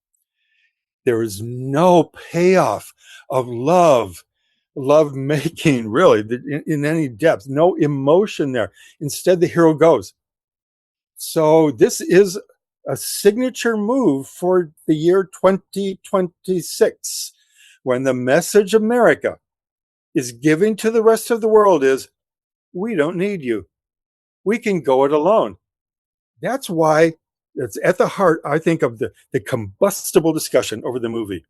There is no payoff of love making, really, in any depth, no emotion there. Instead, the hero goes. So this is a signature move for the year 2026, when the message America is giving to the rest of the world is, we don't need you. We can go it alone. That's why it's at the heart, I think, of the combustible discussion over the movie.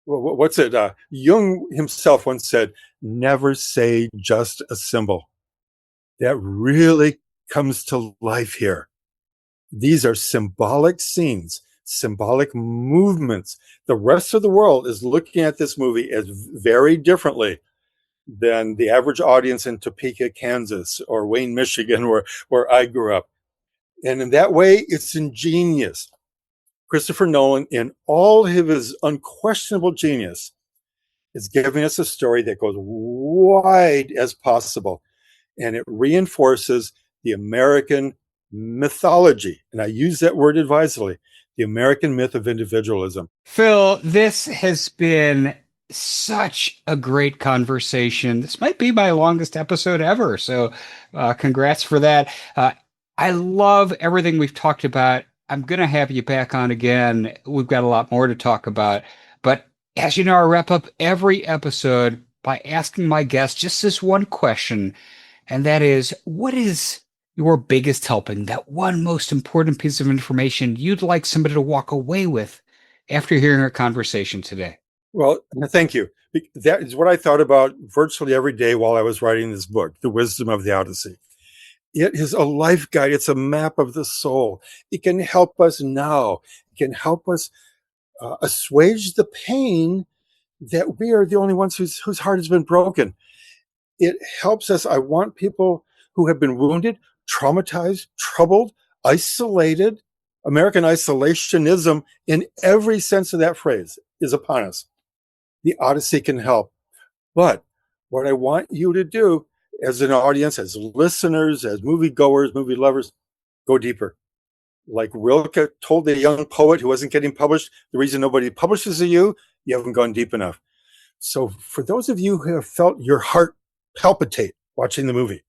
What's it? Jung himself once said, never say just a symbol. That really comes to life here. These are symbolic scenes, symbolic movements. The rest of the world is looking at this movie as very differently than the average audience in Topeka, Kansas, or Wayne, Michigan, where I grew up. And in that way, it's ingenious. Christopher Nolan, in all of his unquestionable genius, is giving us a story that goes wide as possible. And it reinforces the American mythology. And I use that word advisedly, the American myth of individualism. Phil, this has been such a great conversation. This might be my longest episode ever. So congrats for that. I love everything we've talked about. I'm going to have you back on again. We've got a lot more to talk about. But as you know, I wrap up every episode by asking my guests just this one question. And that is, what is your biggest helping, that one most important piece of information you'd like somebody to walk away with after hearing our conversation today? Well, thank you. That is what I thought about virtually every day while I was writing this book, The Wisdom of the Odyssey. It is a life guide. It's a map of the soul. It can help us now. It can help us assuage the pain that we are the only ones whose heart has been broken. It helps us. I want people who have been wounded, traumatized, troubled, isolated. American isolationism, in every sense of that phrase, is upon us. The Odyssey can help. But what I want you to do as an audience, as listeners, as moviegoers, movie lovers, go deeper. Like Rilke told the young poet who wasn't getting published, the reason nobody publishes you haven't gone deep enough. So for those of you who have felt your heart palpitate watching the movie,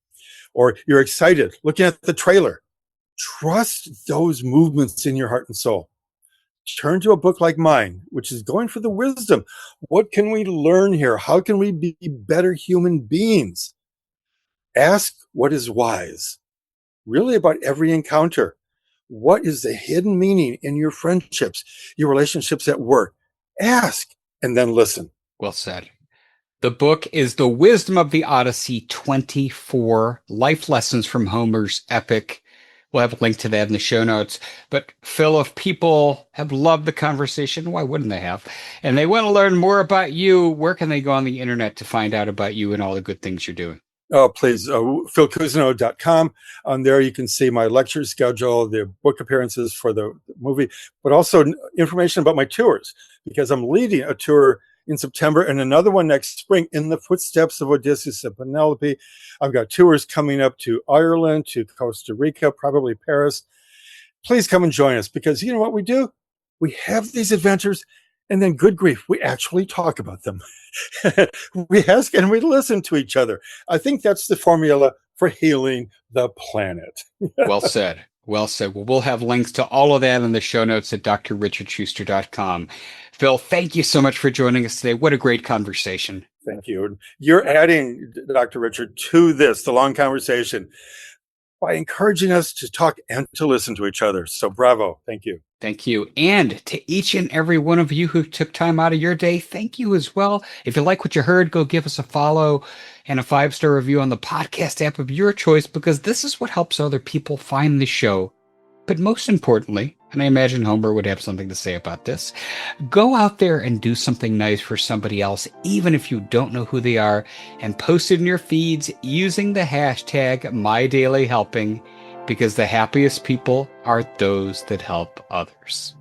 or you're excited looking at the trailer, trust those movements in your heart and soul. Turn to a book like mine, which is going for the wisdom. What can we learn here? How can we be better human beings? Ask what is wise, really about every encounter. What is the hidden meaning in your friendships, your relationships at work? Ask and then listen. Well said. The book is The Wisdom of the Odyssey, 24 Life Lessons from Homer's Epic. We'll have a link to that in the show notes. But Phil, if people have loved the conversation, why wouldn't they have? And they want to learn more about you, where can they go on the internet to find out about you and all the good things you're doing? Oh, please, philcousineau.com. On there, you can see my lecture schedule, the book appearances for the movie, but also information about my tours, because I'm leading a tour in September and another one next spring in the footsteps of Odysseus and Penelope. I've got tours coming up to Ireland, to Costa Rica, probably Paris. Please come and join us, because you know what we do? We have these adventures, and then good grief, we actually talk about them. We ask and we listen to each other. I think that's the formula for healing the planet. Well said. Well said. Well, we'll have links to all of that in the show notes at drrichardschuster.com. Phil, thank you so much for joining us today. What a great conversation. Thank you. You're adding, Dr. Richard, to this, the long conversation, by encouraging us to talk and to listen to each other. So bravo. Thank you. Thank you. And to each and every one of you who took time out of your day, thank you as well. If you like what you heard, go give us a follow and a 5-star review on the podcast app of your choice, because this is what helps other people find the show. But most importantly, and I imagine Homer would have something to say about this, go out there and do something nice for somebody else, even if you don't know who they are, and post it in your feeds using the hashtag #MyDailyHelping, because the happiest people are those that help others.